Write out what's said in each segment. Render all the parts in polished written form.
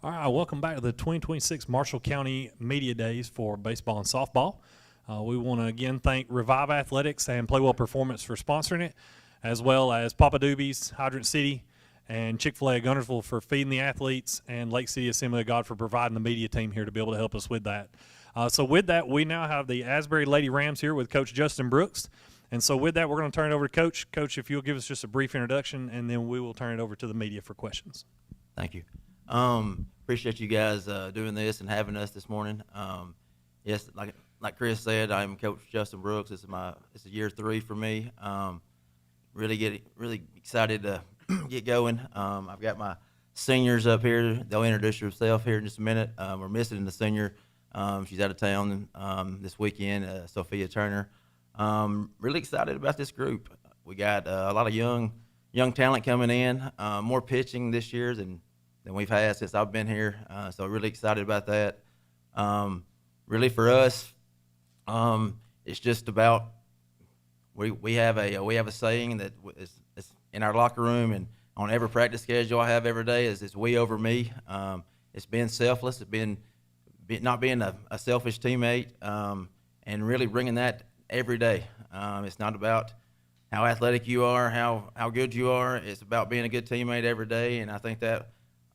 All right, welcome back to the 2026 Marshall County Media Days for baseball and softball. We want to again thank Revive Athletics and Play Well Performance for sponsoring it, as well as Papa Doobie's, Hydrant City, and Chick-fil-A Gunnersville for feeding the athletes, and Lake City Assembly of God for providing the media team here to be able to help us with that. So with that, we now have the Asbury Lady Rams here with Coach Justin Brooks. And so with that, we're going to turn it over to Coach. Coach, if you'll give us just a brief introduction, and then we will turn it over to the media for questions. Thank you. Appreciate you guys doing this and having us this morning. Yes, like Chris said, I'm Coach Justin Brooks. This is year 3 for me. Really excited to get going. I've got my seniors up here. They'll introduce themselves here in just a minute. We're missing the senior. She's out of town this weekend, Sophia Turner. Really excited about this group. We got a lot of young talent coming in. More pitching this year than we've had since I've been here. So really excited about that. Really for us, it's just about we have a saying that is in our locker room and on every practice schedule I have every day is it's we over me. It's being selfless. It's not being a selfish teammate, and really bringing that every day. It's not about how athletic you are, how good you are. It's about being a good teammate every day, and I think that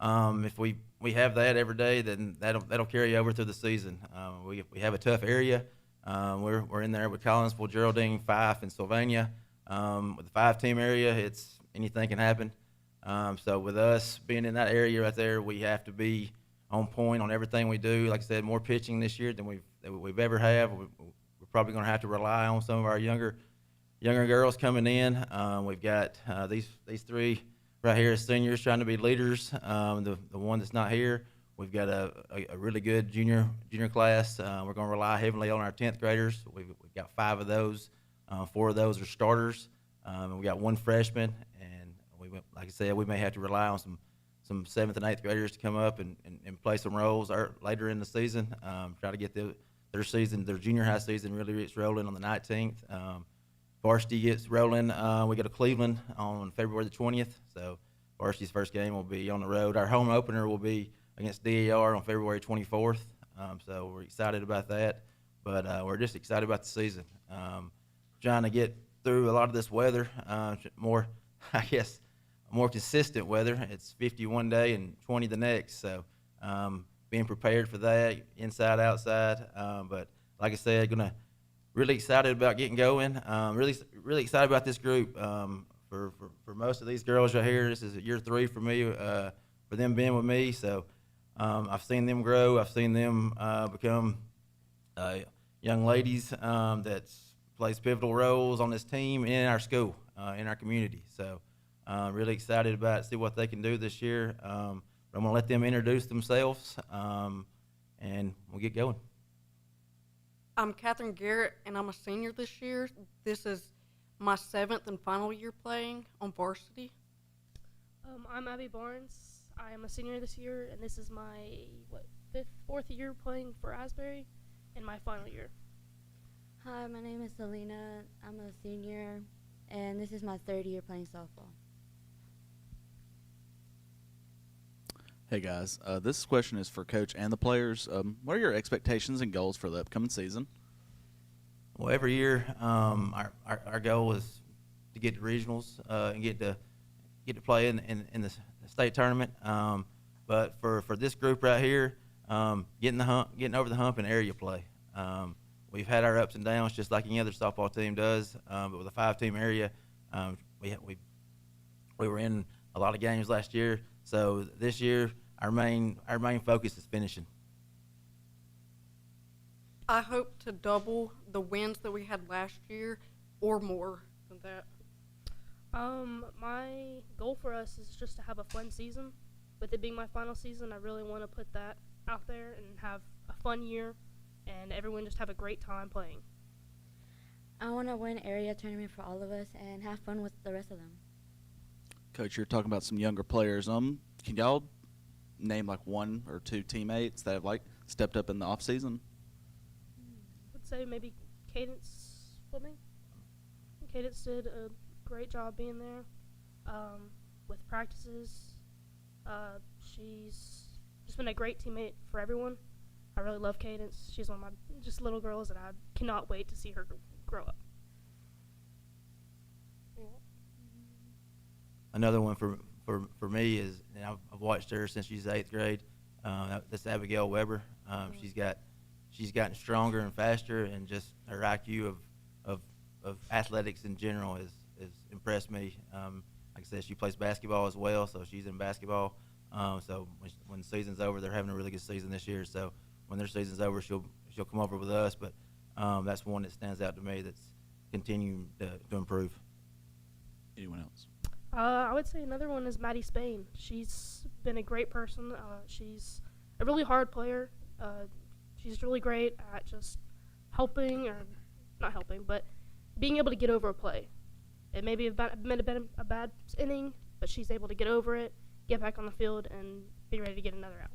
if we have that every day, then that'll carry over through the season. We have a tough area. We're in there with Collinsville, Geraldine, Fife, and Sylvania. With the 5-team area, it's anything can happen. So with us being in that area right there, we have to be on point on everything we do. Like I said, more pitching this year than we've ever have. We're probably going to have to rely on some of our younger girls coming in. We've got these 3 right here as seniors trying to be leaders. The one that's not here, we've got a really good junior class. We're going to rely heavily on our 10th graders. We've got 5 of those. 4 of those are starters. And we got 1 freshman. And like I said, we may have to rely on some 7th and 8th graders to come up and play some roles later in the season. Try to get their junior high season really gets rolling on the 19th. Varsity gets rolling. We go to Cleveland on February the 20th. So varsity's first game will be on the road. Our home opener will be against DAR on February 24th. So we're excited about that. But we're just excited about the season. Trying to get through a lot of this weather, more consistent weather. It's 50 one day and 20 the next. So being prepared for that, inside, outside. But like I said, really excited about getting going. Really excited about this group. For most of these girls right here, this is year 3 for me, for them being with me. So I've seen them grow. I've seen them become young ladies that plays pivotal roles on this team and in our school, in our community. So really excited about see what they can do this year. I'm going to let them introduce themselves, and we'll get going. I'm Catherine Garrett, and I'm a senior this year. This is my 7th and final year playing on varsity. I'm Abby Barnes. I am a senior this year, and this is my, 4th year playing for Asbury, and my final year. Hi, my name is Selena. I'm a senior, and this is my 3rd year playing softball. Hey guys, this question is for Coach and the players. What are your expectations and goals for the upcoming season? Well, every year, our goal is to get to regionals and get to play in the state tournament. But for this group right here, getting over the hump in area play. We've had our ups and downs just like any other softball team does. But with a 5-team area, we were in a lot of games last year. So this year, our main focus is finishing. I hope to double the wins that we had last year or more than that. My goal for us is just to have a fun season. With it being my final season, I really want to put that out there and have a fun year and everyone just have a great time playing. I want to win area tournament for all of us and have fun with the rest of them. Coach, you're talking about some younger players. Can y'all name like 1 or 2 teammates that have stepped up in the off season? I would say maybe Cadence Fleming. Cadence did a great job being there with practices. She's just been a great teammate for everyone. I really love Cadence. She's one of my just little girls, and I cannot wait to see her grow up. Another one for me is, and I've watched her since she's 8th grade. That's Abigail Weber. She's gotten stronger and faster, and just her IQ of athletics in general has impressed me. Like I said, she plays basketball as well, so she's in basketball. So when the season's over, they're having a really good season this year. So when their season's over, she'll come over with us. But that's one that stands out to me that's continuing to improve. Anyone else? I would say another one is Maddie Spain. She's been a great person. She's a really hard player. She's really great at just helping, or not helping, but being able to get over a play. It may have been a bad inning, but she's able to get over it, get back on the field, and be ready to get another out.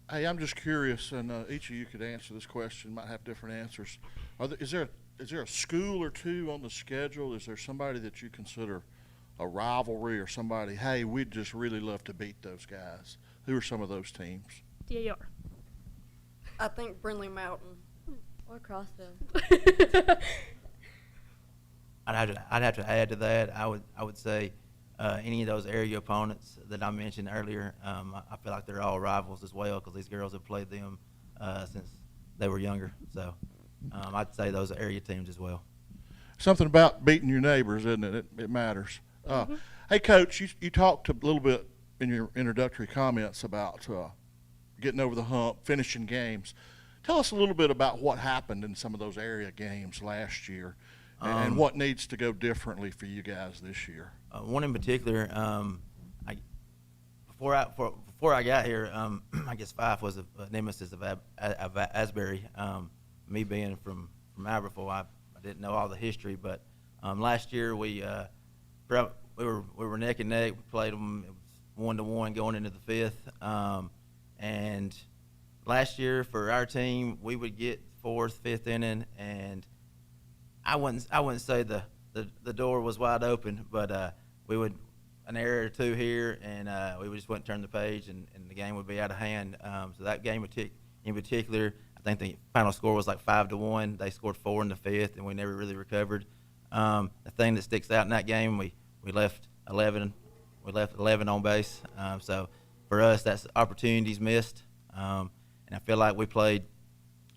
Hey, I'm just curious, and each of you could answer this question, might have different answers. Is there a school or two on the schedule? Is there somebody that you consider a rivalry, or somebody, hey, we'd just really love to beat those guys? Who are some of those teams? DAR. I think Brindley Mountain. Or Crossville. I'd have to add to that. I would say any of those area opponents that I mentioned earlier. I feel like they're all rivals as well, because these girls have played them since they were younger. So I'd say those area teams as well. Something about beating your neighbors, isn't it? It matters. Hey, Coach, you talked a little bit in your introductory comments about getting over the hump, finishing games. Tell us a little bit about what happened in some of those area games last year, and what needs to go differently for you guys this year. One in particular, before I got here, I guess Fife was a nemesis of Asbury. Me being from Aberfoyle, I didn't know all the history, but last year we were neck and neck. We played them. It was 1-1 going into the 5th, and last year for our team, we would get 4th, 5th inning, and I wouldn't say the door was wide open, but we would an error or two here, and we just wouldn't turn the page, and the game would be out of hand. So that game in particular, I think the final score was like 5-1. They scored 4 in the 5th, and we never really recovered. The thing that sticks out in that game, we left 11. We left 11 on base. So for us, that's opportunities missed. And I feel like we played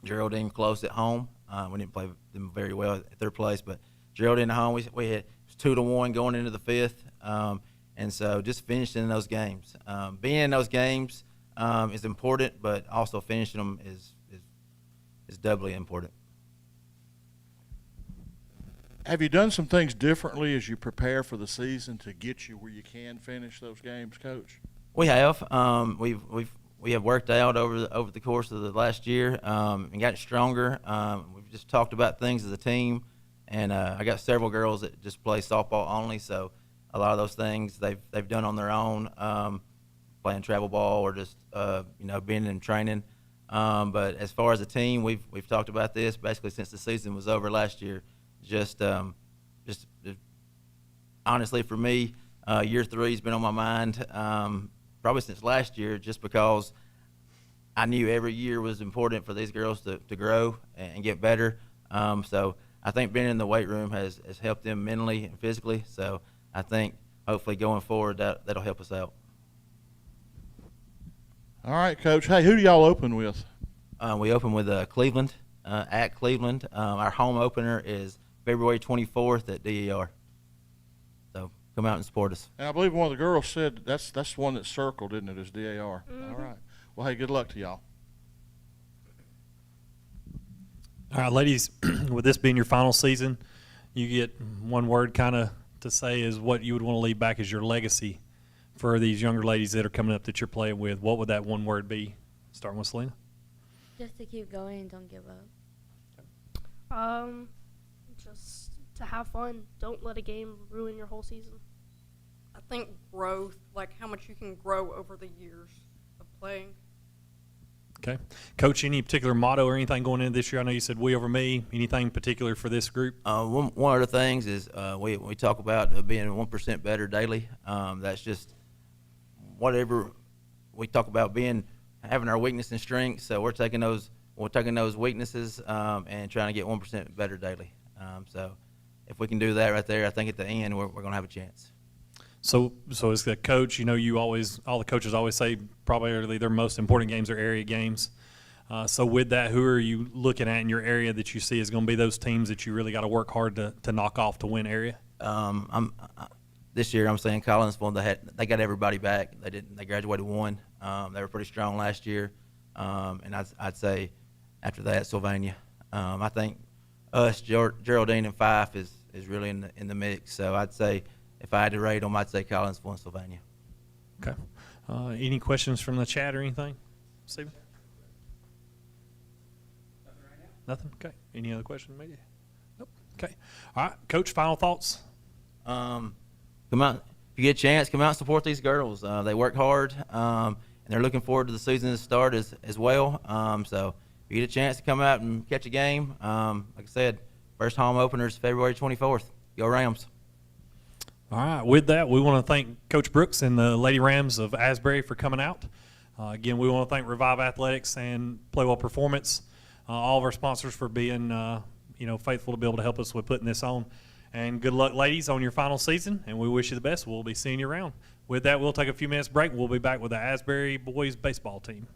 Geraldine close at home. We didn't play them very well at their place, but Geraldine at home, we had 2-1 going into the 5th. And so just finishing those games. Being in those games is important, but also finishing them is doubly important. Have you done some things differently as you prepare for the season to get you where you can finish those games, Coach? We have. We have worked out over the course of the last year and gotten stronger. We've just talked about things as a team, and I got several girls that just play softball only, so a lot of those things they've done on their own, playing travel ball or just being in training. But as far as a team, we've talked about this basically since the season was over last year. Just honestly, for me, year 3 has been on my mind probably since last year, just because I knew every year was important for these girls to grow and get better. So I think being in the weight room has helped them mentally and physically. So I think hopefully going forward that'll help us out. All right, Coach. Hey, who do y'all open with? We open with Cleveland, at Cleveland. Our home opener is February 24th at DER. So come out and support us. And I believe one of the girls said that's one that's circled, isn't it, as DAR? Mm-hmm. All right. Well, hey, good luck to y'all. All right, ladies, with this being your final season, you get one word kind of to say is what you would want to leave back as your legacy for these younger ladies that are coming up that you're playing with. What would that one word be? Starting with Selena. Just to keep going and don't give up. Just to have fun. Don't let a game ruin your whole season. I think growth, like how much you can grow over the years of playing. Okay. Coach, any particular motto or anything going into this year? I know you said we over me. Anything particular for this group? One of the things is we talk about being 1% better daily. That's just whatever we talk about having our weakness and strengths. So we're taking those weaknesses and trying to get 1% better daily. So if we can do that right there, I think at the end we're going to have a chance. So as the coach, all the coaches always say probably their most important games are area games. So with that, who are you looking at in your area that you see is going to be those teams that you really got to work hard to knock off to win area? This year I'm saying Collinsville. They got everybody back. They graduated one. They were pretty strong last year, and I'd say after that Sylvania. I think us Geraldine and Fife is really in the mix. So I'd say if I had to rate them, I'd say Collinsville and Sylvania. Okay. Any questions from the chat or anything, Stephen? Nothing. Okay. Any other questions, maybe? Nope. Okay. All right, Coach. Final thoughts. Come out if you get a chance. Come out and support these girls. They work hard, and they're looking forward to the season to start as well. So if you get a chance to come out and catch a game, like I said, first home opener is February 24th. Go Rams! All right. With that, we want to thank Coach Brooks and the Lady Rams of Asbury for coming out. Again, we want to thank Revive Athletics and Play Well Performance, all of our sponsors for being faithful to be able to help us with putting this on. And good luck, ladies, on your final season, and we wish you the best. We'll be seeing you around. With that, we'll take a few minutes break. We'll be back with the Asbury boys baseball team.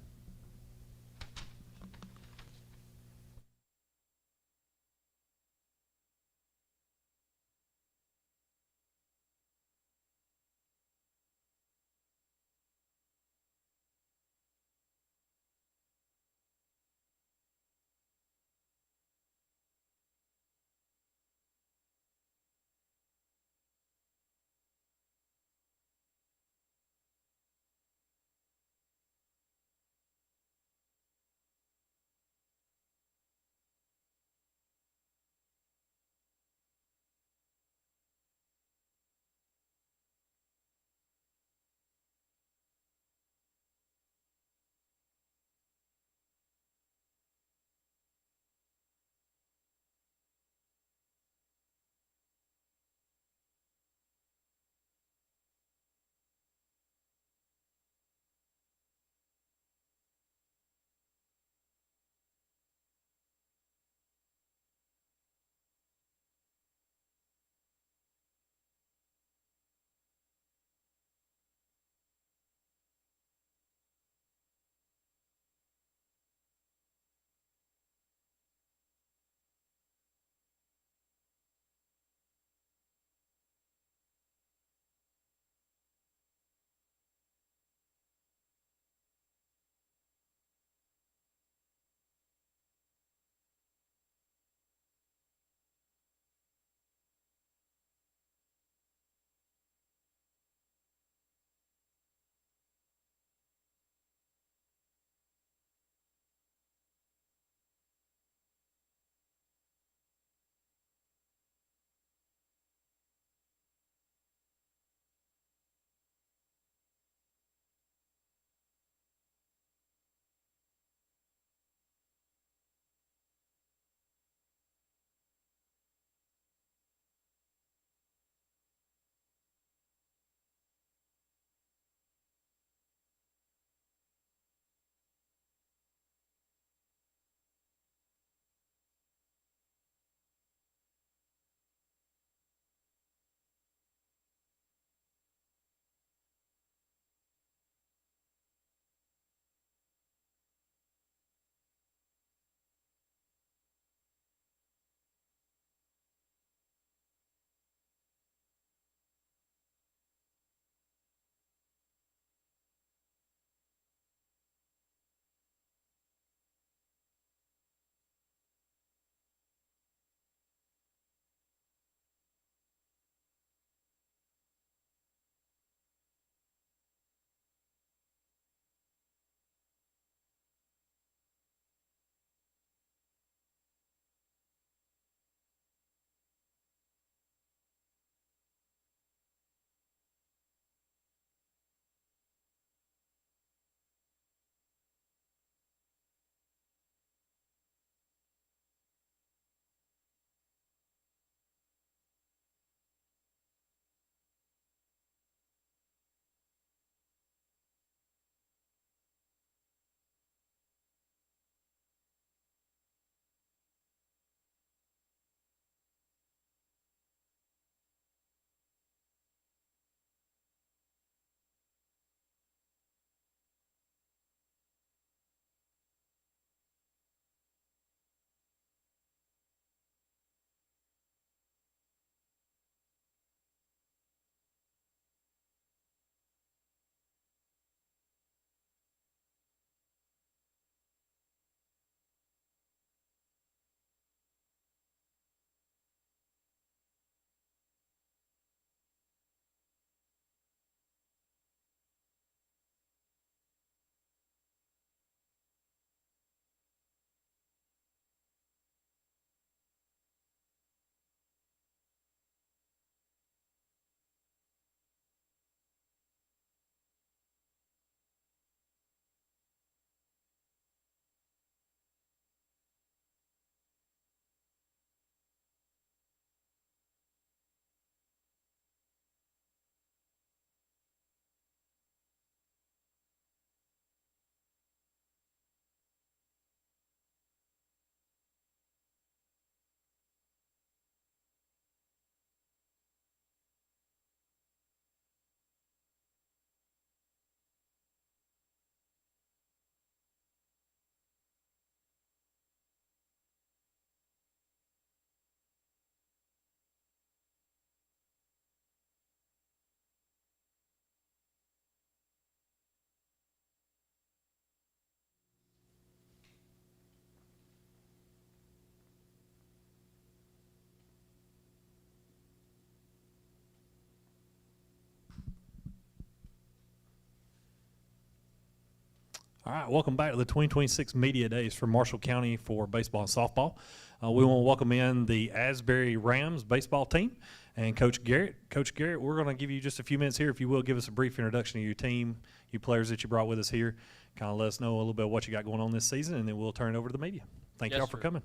All right, welcome back to the 2026 Media Days for Marshall County for baseball and softball. We want to welcome in the Asbury Rams baseball team and Coach Garrett. Coach Garrett, we're going to give you just a few minutes here. If you will, give us a brief introduction of your team, you players that you brought with us here. Kind of let us know a little bit what you got going on this season, and then we'll turn it over to the media. Thank Yes, y'all for sir. coming.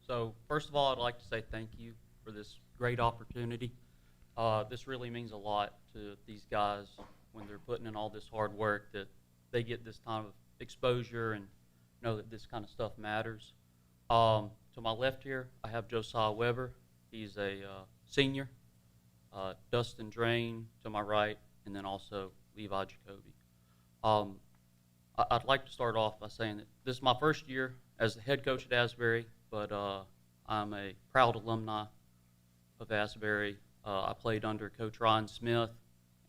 So first of all, I'd like to say thank you for this great opportunity. This really means a lot to these guys when they're putting in all this hard work, that they get this time of exposure and know that this kind of stuff matters. To my left here, I have Josiah Weber. He's a senior. Dustin Drain to my right, and then also Levi Jacoby. I'd like to start off by saying that this is my first year as the head coach at Asbury, but I'm a proud alumni of Asbury. I played under Coach Ryan Smith,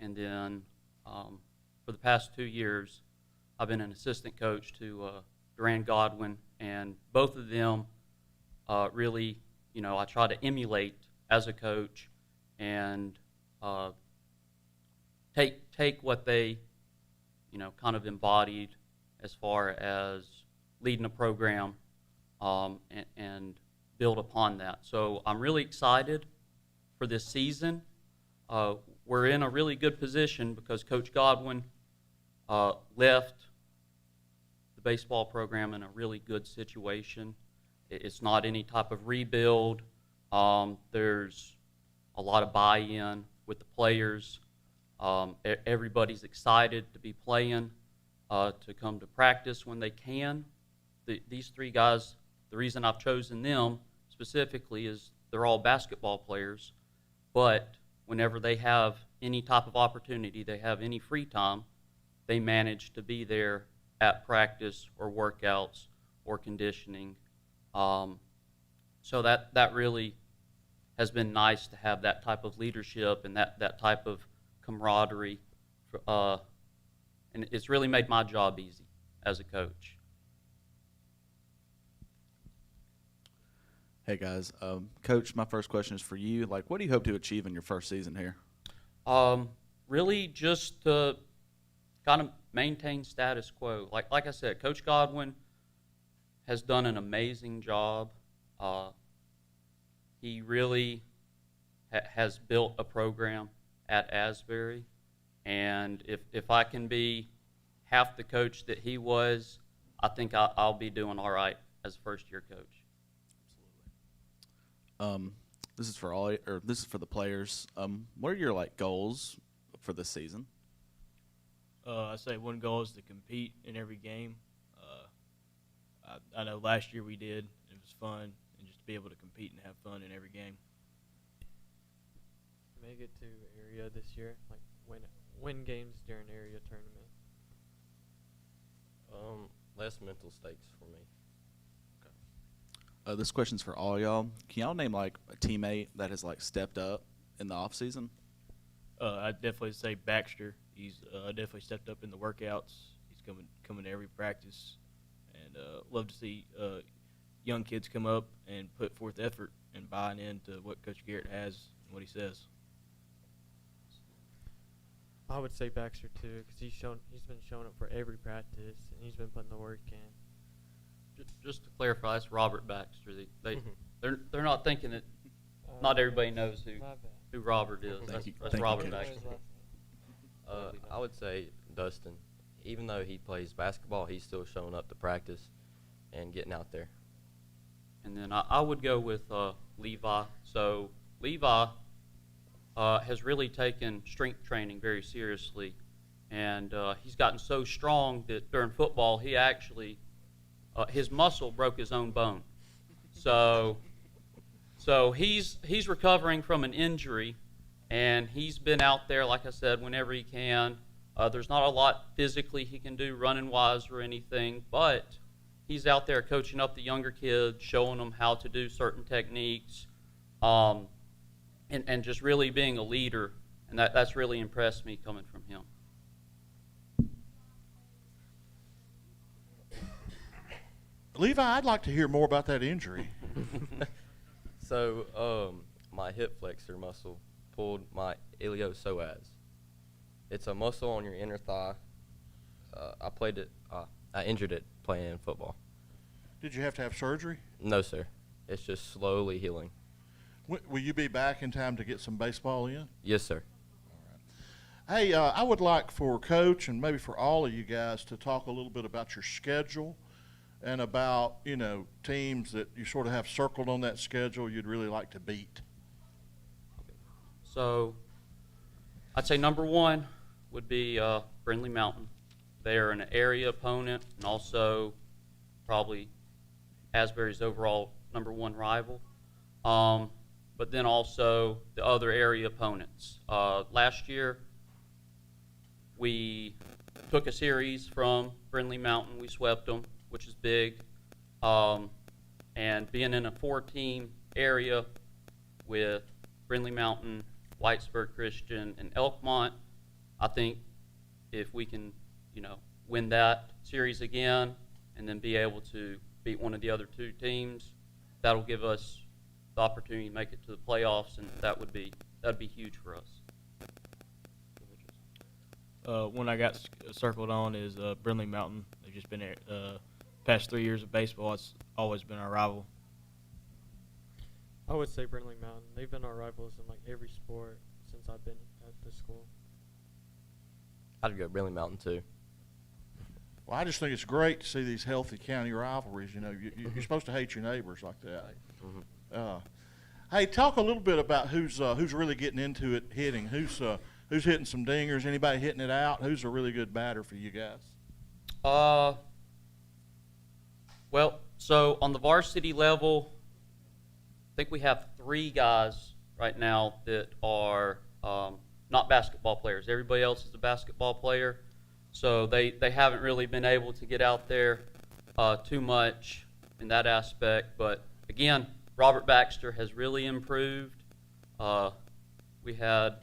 and then for the past 2 years, I've been an assistant coach to Duran Godwin, and both of them really, I try to emulate as a coach and take what they, kind of embodied as far as leading a program and build upon that. So I'm really excited for this season. We're in a really good position because Coach Godwin left the baseball program in a really good situation. It's not any type of rebuild. There's a lot of buy-in with the players. Everybody's excited to be playing, to come to practice when they can. These three guys, the reason I've chosen them specifically is they're all basketball players, but whenever they have any type of opportunity, they have any free time, they manage to be there at practice or workouts or conditioning. So that really has been nice to have that type of leadership and that type of camaraderie. And it's really made my job easy as a coach. Hey guys, Coach, my first question is for you. What do you hope to achieve in your first season here? Really just to kind of maintain status quo. Like I said, Coach Godwin has done an amazing job. He really has built a program at Asbury, and if I can be half the coach that he was, I think I'll be doing all right as a first-year coach. This is for the players. What are your goals for this season? I say one goal is to compete in every game. I know last year we did. It was fun, and just to be able to compete and have fun in every game. Make it to area this year, win games during area tournament. Less mental stakes for me. This question's for all y'all. Can y'all name a teammate that has stepped up in the off season? I'd definitely say Baxter. He's definitely stepped up in the workouts. He's coming to every practice, and love to see young kids come up and put forth effort and buying into what Coach Garrett has and what he says. I would say Baxter too, because he's been showing up for every practice and he's been putting the work in. Just to clarify, it's Robert Baxter. They're not thinking that not everybody knows who Robert is. Thank you. That's Thank you, Robert Coach. Baxter. I would say Dustin. Even though he plays basketball, he's still showing up to practice and getting out there. And then I would go with Levi. So Levi has really taken strength training very seriously, and he's gotten so strong that during football he actually his muscle broke his own bone. So he's recovering from an injury, and he's been out there, like I said, whenever he can. There's not a lot physically he can do running-wise or anything, but he's out there coaching up the younger kids, showing them how to do certain techniques, and just really being a leader, and that's really impressed me coming from him. Levi, I'd like to hear more about that injury. So my hip flexor muscle pulled my iliopsoas. It's a muscle on your inner thigh. I played it I injured it playing football. Did you have to have surgery? No, sir. It's just slowly healing. Will you be back in time to get some baseball in? Yes, sir. Hey, I would like for Coach and maybe for all of you guys to talk a little bit about your schedule and about, teams that you sort of have circled on that schedule you'd really like to beat. So I'd say number one would be Brindley Mountain. They are an area opponent and also probably Asbury's overall number one rival. But then also the other area opponents. Last year, we took a series from Brindley Mountain. We swept them, which is big. And being in a 4-team area with Brindley Mountain, Whitesburg Christian, and Elkmont, I think if we can, win that series again and then be able to beat one of the other two teams, that'll give us the opportunity to make it to the playoffs, and that'd be huge for us. One I got circled on is Brindley Mountain. They've just been past 3 years of baseball. It's always been our rival. I would say Brindley Mountain. They've been our rivals in like every sport since I've been at the school. I'd go Brindley Mountain too. Well, I just think it's great to see these healthy county rivalries. You're supposed to hate your neighbors like that. Mm-hmm. Hey, talk a little bit about who's really getting into it, hitting. Who's hitting some dingers? Anybody hitting it out? Who's a really good batter for you guys? Well, so on the varsity level, I think we have 3 guys right now that are not basketball players. Everybody else is a basketball player, so they haven't really been able to get out there too much in that aspect. But again, Robert Baxter has really improved. We had a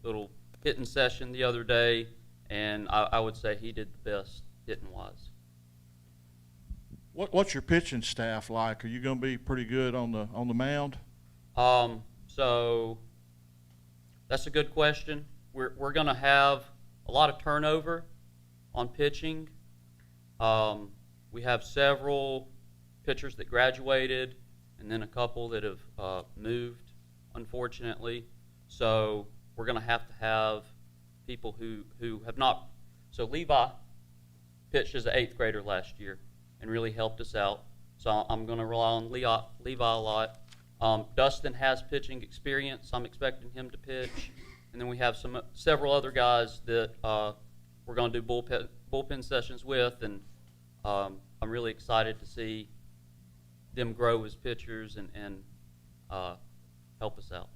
little hitting session the other day, and I would say he did the best hitting-wise. What's your pitching staff like? Are you going to be pretty good on the mound? So that's a good question. We're going to have a lot of turnover on pitching. We have several pitchers that graduated, and then a couple that have moved, unfortunately. So we're going to have people who have not. So Levi pitched as an 8th grader last year and really helped us out. So I'm going to rely on Levi a lot. Dustin has pitching experience. I'm expecting him to pitch. And then we have several other guys that we're going to do bullpen sessions with, and I'm really excited to see them grow as pitchers and help us out.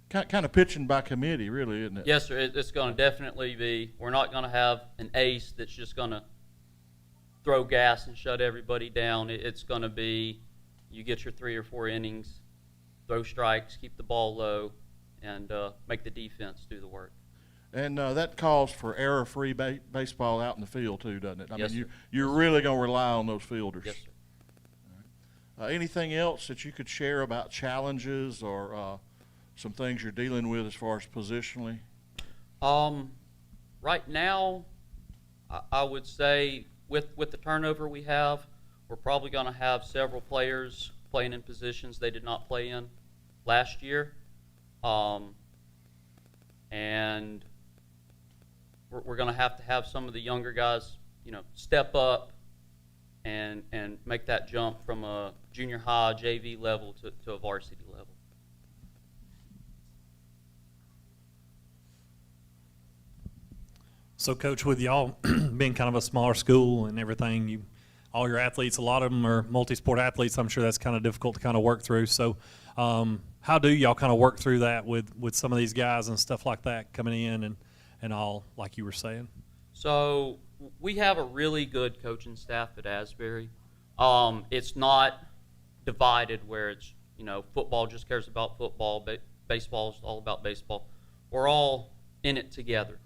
Kind of pitching by committee, really, isn't it? Yes, sir. It's going to definitely be. We're not going to have an ace that's just going to throw gas and shut everybody down. It's going to be you get your 3 or 4 innings, throw strikes, keep the ball low, and make the defense do the work. And that calls for error-free baseball out in the field too, doesn't it? Yes, mean, sir. you're really going to rely on those fielders. Yes, sir. All right. Anything else that you could share about challenges or some things you're dealing with as far as positionally? Right now, I would say with the turnover we have, we're probably going to have several players playing in positions they did not play in last year. And we're going to have some of the younger guys, step up and make that jump from a junior high JV level to a varsity level. So, Coach, with y'all being kind of a smaller school and everything, all your athletes, a lot of them are multi-sport athletes. I'm sure that's kind of difficult to kind of work through. So, how do y'all kind of work through that with some of these guys and stuff like that coming in and all, like you were saying? So, we have a really good coaching staff at Asbury. It's not divided where it's, football just cares about football, baseball is all about baseball. We're all in it together.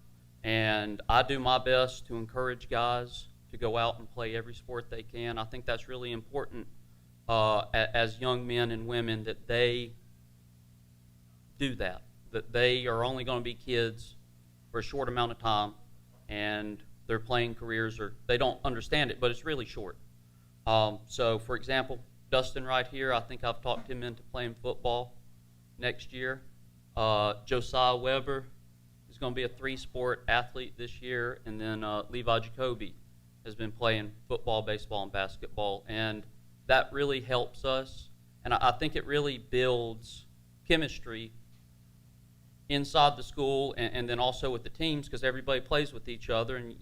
And I do my best to encourage guys to go out and play every sport they can. I think that's really important as young men and women that they do that they are only going to be kids for a short amount of time. And their playing careers, or they don't understand it, but it's really short. So, for example, Dustin right here, I think I've talked him into playing football next year. Josiah Weber is going to be a three-sport athlete this year, and then Levi Jacoby has been playing football, baseball, and basketball, and that really helps us, and I think it really builds chemistry inside the school, and then also with the teams, because everybody plays with each other, and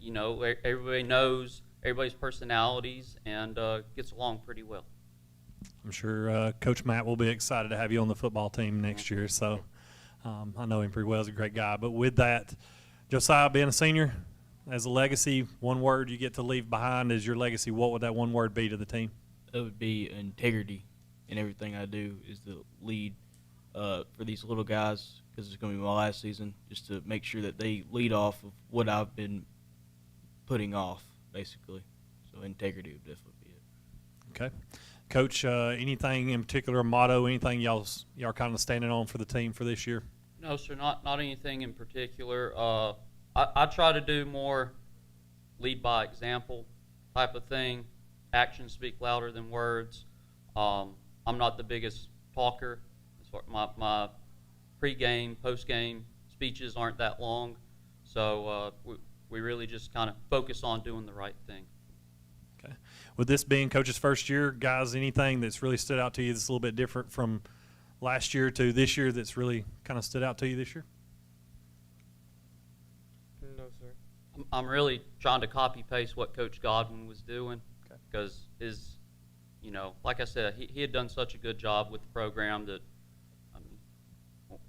everybody knows everybody's personalities and gets along pretty well. I'm sure Coach Matt will be excited to have you on the football team next year. So I know him pretty well. He's a great guy. But with that, Josiah being a senior, as a legacy, one word you get to leave behind as your legacy, what would that one word be to the team? It would be integrity in everything I do, is the lead for these little guys, because it's going to be my last season, just to make sure that they lead off of what I've been putting off, basically. So integrity would definitely be it. Okay. Coach, anything in particular, a motto, anything y'all kind of standing on for the team for this year? No, sir, not anything in particular. I try to do more lead by example type of thing. Actions speak louder than words. I'm not the biggest talker. My pre-game, post-game speeches aren't that long, so we really just kind of focus on doing the right thing. Okay. With this being Coach's first year, guys, anything that's really stood out to you that's a little bit different from last year to this year that's really kind of stood out to you this year? No, sir. I'm really trying to copy-paste what Coach Godwin was doing, because his, like I said, he had done such a good job with the program that,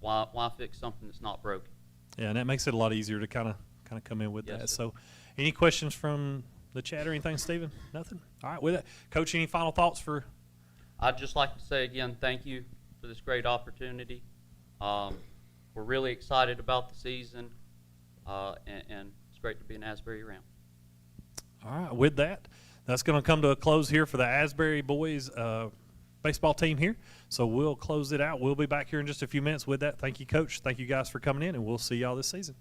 why fix something that's not broken? Yeah, and that makes it a lot easier to kind of come in with Yes, that. sir. So, any questions from the chat or anything, Stephen? Nothing? All right, with that, Coach, any final thoughts for? I'd just like to say again, thank you for this great opportunity. We're really excited about the season, and it's great to be in Asbury around. All right, with that, that's going to come to a close here for the Asbury boys baseball team here. So we'll close it out. We'll be back here in just a few minutes with that. Thank you, Coach. Thank you guys for coming in, and we'll see y'all this season.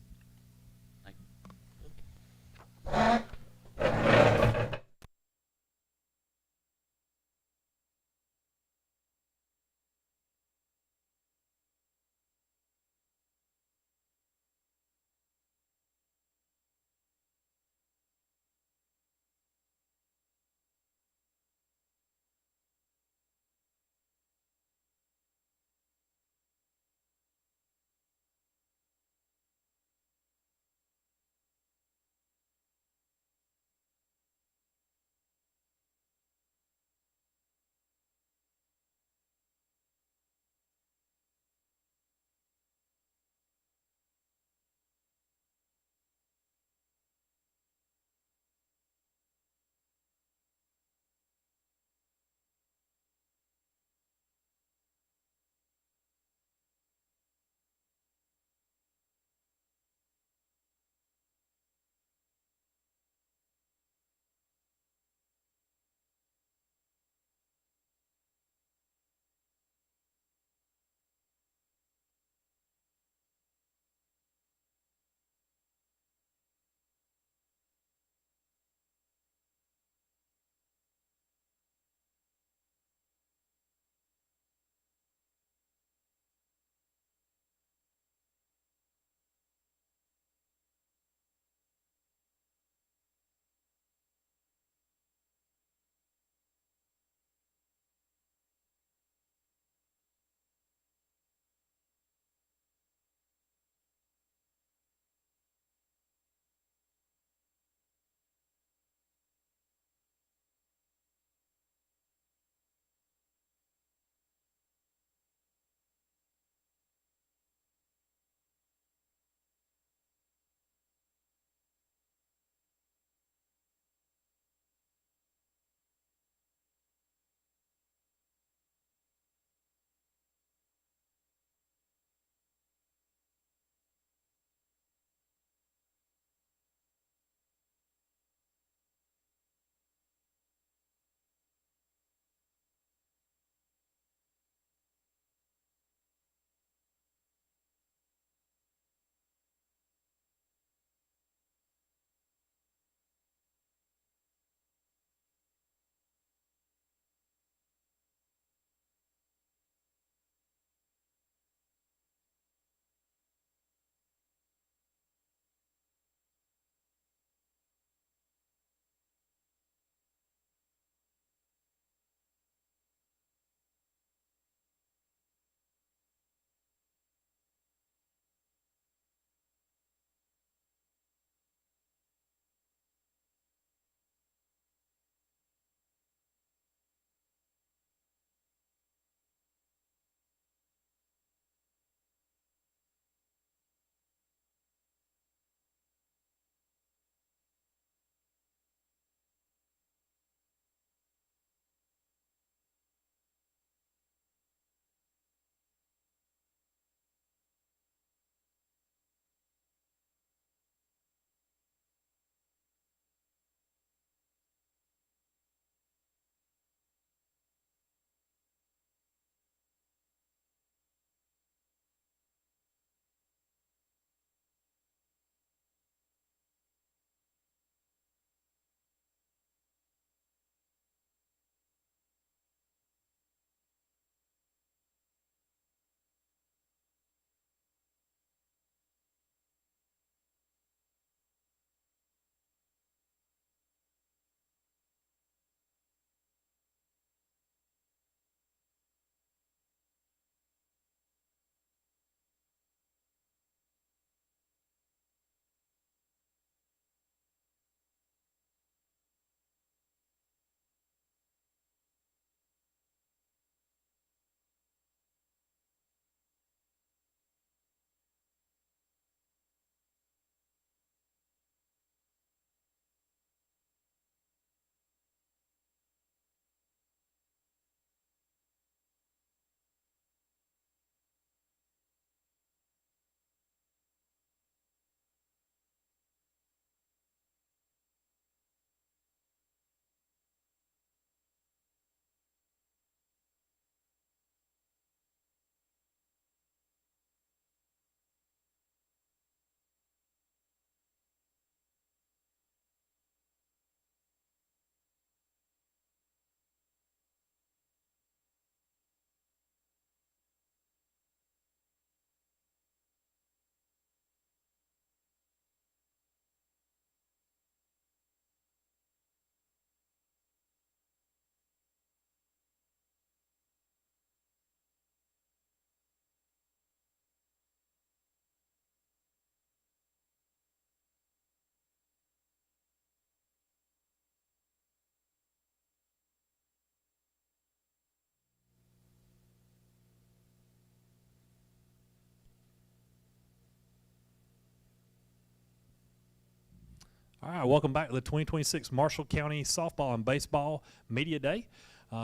All right, welcome back to the 2026 Marshall County Softball and Baseball Media Day.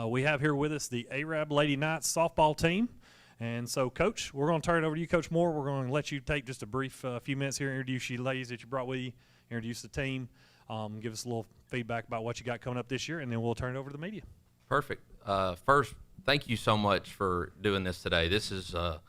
We have here with us the Arab Lady Knights softball team. And so, Coach, we're going to turn it over to you, Coach Moore. We're going to let you take just a brief few minutes here, introduce you ladies that you brought with you, introduce the team, give us a little feedback about what you got coming up this year, and then we'll turn it over to the media. Perfect. First, thank you so much for doing this today. This is a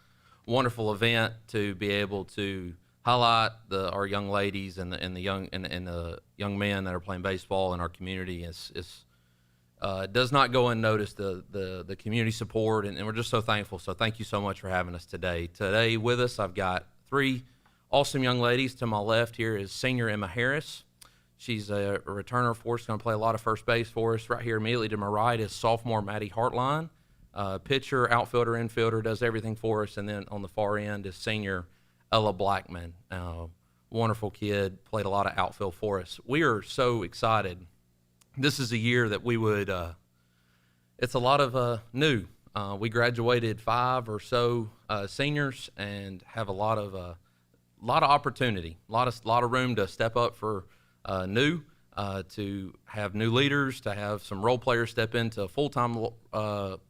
wonderful event to be able to highlight our young ladies and the young men that are playing baseball in our community. It does not go unnoticed, the community support, and we're just so thankful. So thank you so much for having us today. Today with us, I've got three awesome young ladies. To my left here is senior Emma Harris. She's a returner for us, going to play a lot of first base for us. Right here immediately to my right is sophomore Maddie Hartline. Pitcher, outfielder, infielder, does everything for us. And then on the far end is senior Ella Blackman. Wonderful kid, played a lot of outfield for us. We are so excited. This is a year that we would, it's a lot of new. We graduated 5 or so seniors and have a lot of opportunity, a lot of room to step up for new, to have new leaders, to have some role players step into full-time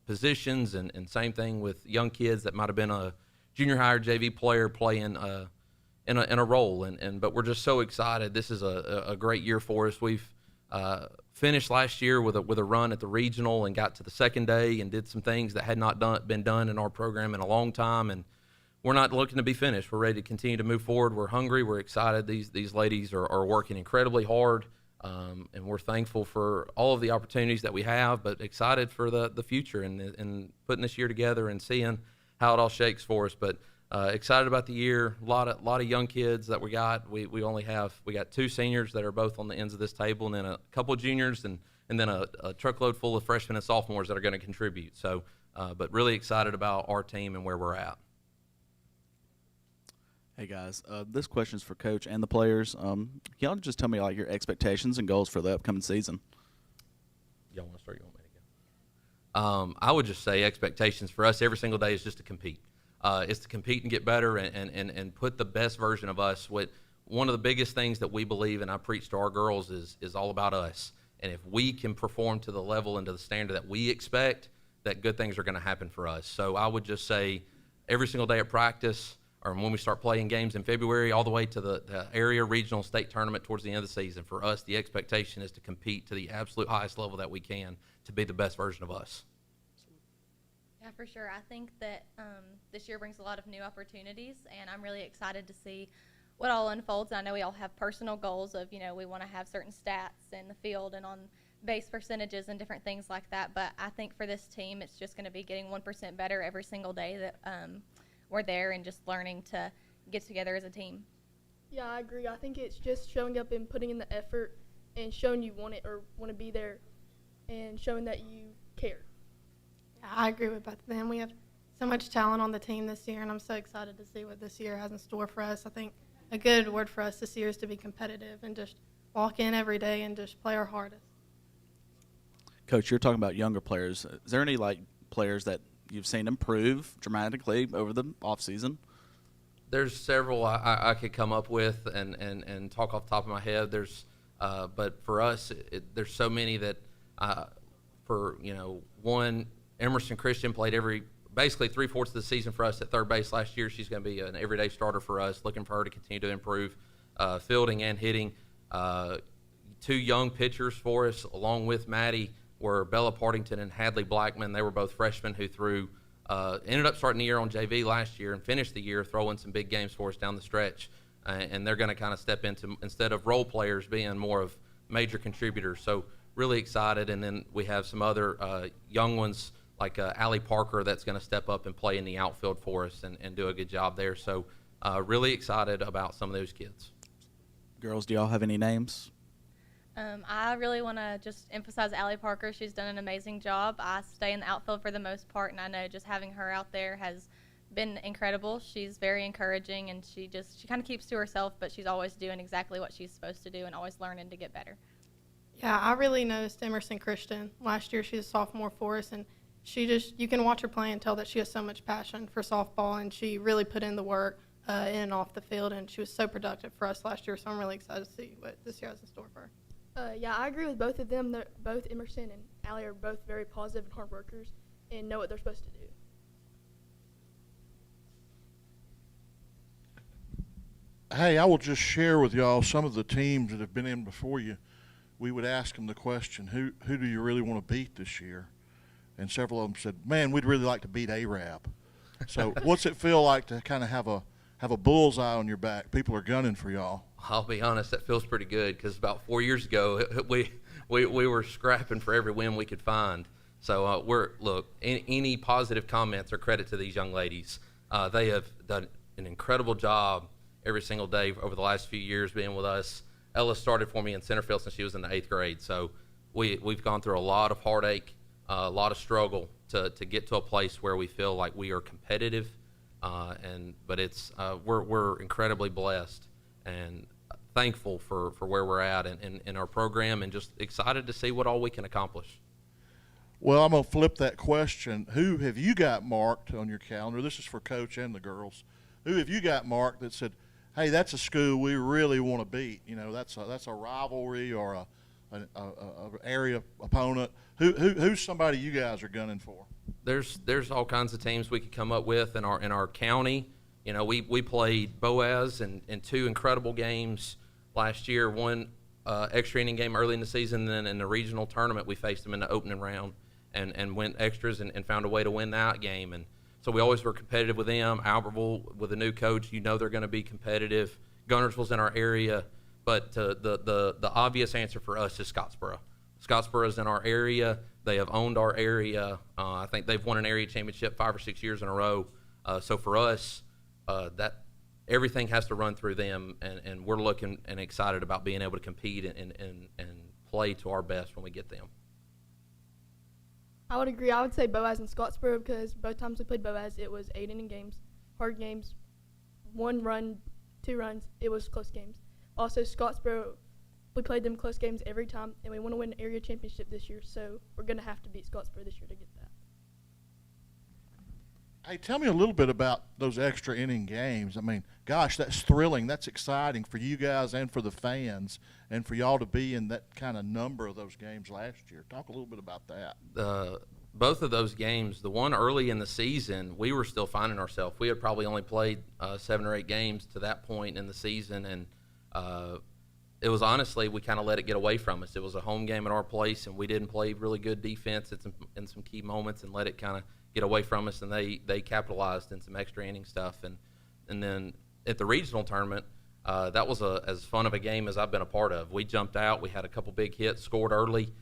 positions, and same thing with young kids that might have been a junior high or JV player playing in a role. But we're just so excited. This is a great year for us. We've finished last year with a run at the regional and got to the second day and did some things that had not been done in our program in a long time. And we're not looking to be finished. We're ready to continue to move forward. We're hungry. We're excited. These ladies are working incredibly hard, and we're thankful for all of the opportunities that we have, but excited for the future and putting this year together and seeing how it all shakes for us. But excited about the year. A lot of young kids that we got. We got 2 seniors that are both on the ends of this table, and then a couple of juniors, and then a truckload full of freshmen and sophomores that are going to contribute. So, but really excited about our team and where we're at. Hey guys, this question's for Coach and the players. Can y'all just tell me like your expectations and goals for the upcoming season? Y'all want to start? You want me to go? I would just say expectations for us every single day is just to compete. Is to compete and get better and put the best version of us. One of the biggest things that we believe, and I preach to our girls, is all about us. And if we can perform to the level and to the standard that we expect, that good things are going to happen for us. So I would just say every single day at practice, or when we start playing games in February, all the way to the area, regional, state tournament towards the end of the season, for us, the expectation is to compete to the absolute highest level that we can to be the best version of us. Yeah, for sure. I think that this year brings a lot of new opportunities, and I'm really excited to see what all unfolds. I know we all have personal goals of, we want to have certain stats in the field and on base percentages and different things like that, but I think for this team, it's just going to be getting 1% better every single day that we're there and just learning to get together as a team. Yeah, I agree. I think it's just showing up and putting in the effort and showing you want it or want to be there and showing that you care. Yeah, I agree with both of them. We have so much talent on the team this year, and I'm so excited to see what this year has in store for us. I think a good word for us this year is to be competitive and just walk in every day and just play our hardest. Coach, you're talking about younger players. Is there any players that you've seen improve dramatically over the off season? There's several I could come up with and talk off the top of my head. But for us, there's so many that one, Emerson Christian played basically 3/4 of the season for us at third base last year. She's going to be an everyday starter for us. Looking for her to continue to improve fielding and hitting. 2 young pitchers for us, along with Maddie, were Bella Partington and Hadley Blackman. They were both freshmen who ended up starting the year on JV last year and finished the year throwing some big games for us down the stretch. And they're going to kind of step into, instead of role players, being more of major contributors. So really excited. And then we have some other young ones like Allie Parker that's going to step up and play in the outfield for us and do a good job there. So really excited about some of those kids. Girls, do y'all have any names? I really want to just emphasize Allie Parker. She's done an amazing job. I stay in the outfield for the most part, and I know just having her out there has been incredible. She's very encouraging, and she kind of keeps to herself, but she's always doing exactly what she's supposed to do and always learning to get better. Yeah, I really noticed Emerson Christian. Last year she was a sophomore for us, and you can watch her play and tell that she has so much passion for softball, and she really put in the work in and off the field, and she was so productive for us last year. So I'm really excited to see what this year has in store for her. Yeah, I agree with both of them. Both Emerson and Allie are both very positive and hard workers and know what they're supposed to do. Hey, I will just share with y'all some of the teams that have been in before you. We would ask them the question, who do you really want to beat this year? And several of them said, man, we'd really like to beat Arab. So what's it feel like to kind of have a bullseye on your back? People are gunning for y'all. I'll be honest, that feels pretty good because about 4 years ago, we were scrapping for every win we could find. So any positive comments are credit to these young ladies. They have done an incredible job every single day over the last few years being with us. Ella started for me in center field since she was in the 8th grade. So we've gone through a lot of heartache, a lot of struggle to get to a place where we feel like we are competitive. But we're incredibly blessed and thankful for where we're at in our program and just excited to see what all we can accomplish. Well, I'm going to flip that question. Who have you got marked on your calendar? This is for Coach and the girls. Who have you got marked that said, hey, that's a school we really want to beat? You know, that's a rivalry or an area opponent. Who's somebody you guys are gunning for? There's all kinds of teams we could come up with in our county. You know, we played Boaz in 2 incredible games last year. One extra inning game early in the season, and then in the regional tournament we faced them in the opening round and went extras and found a way to win that game. And so we always were competitive with them. Albertville, with a new coach, you know they're going to be competitive. Gunnersville's in our area, but the obvious answer for us is Scottsboro. Scottsboro is in our area. They have owned our area. I think they've won an area championship 5 or 6 years in a row. So for us, that everything has to run through them, and we're looking and excited about being able to compete and play to our best when we get them. I would agree. I would say Boaz and Scottsboro because both times we played Boaz, it was 8-inning games, hard games, 1 run, 2 runs. It was close games. Also, Scottsboro, we played them close games every time, and we want to win an area championship this year, so we're going to have to beat Scottsboro this year to get that. Hey, tell me a little bit about those extra inning games. I mean, gosh, that's thrilling. That's exciting for you guys and for the fans and for y'all to be in that kind of number of those games last year. Talk a little bit about that. Both of those games, the one early in the season, we were still finding ourselves. We had probably only played 7 or 8 games to that point in the season, and it was honestly, we kind of let it get away from us. It was a home game at our place, and we didn't play really good defense in some key moments and let it kind of get away from us, and they capitalized in some extra inning stuff. And then at the regional tournament, that was as fun of a game as I've been a part of. We jumped out. We had a couple big hits, scored early.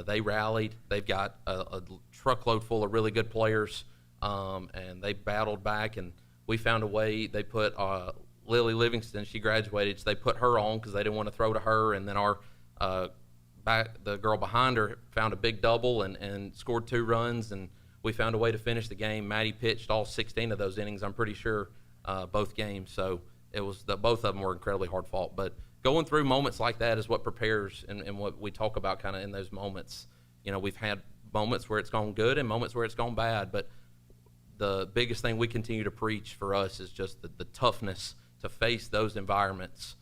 They rallied. They've got a truckload full of really good players, and they battled back, and we found a way. They put Lily Livingston, she graduated, so they put her on because they didn't want to throw to her, and then the girl behind her found a big double and scored 2 runs, and we found a way to finish the game. Maddie pitched all 16 of those innings, I'm pretty sure, both games. So it was both of them were incredibly hard fought. But going through moments like that is what prepares and what we talk about kind of in those moments. You know, we've had moments where it's gone good and moments where it's gone bad. But the biggest thing we continue to preach for us is just the toughness to face those environments.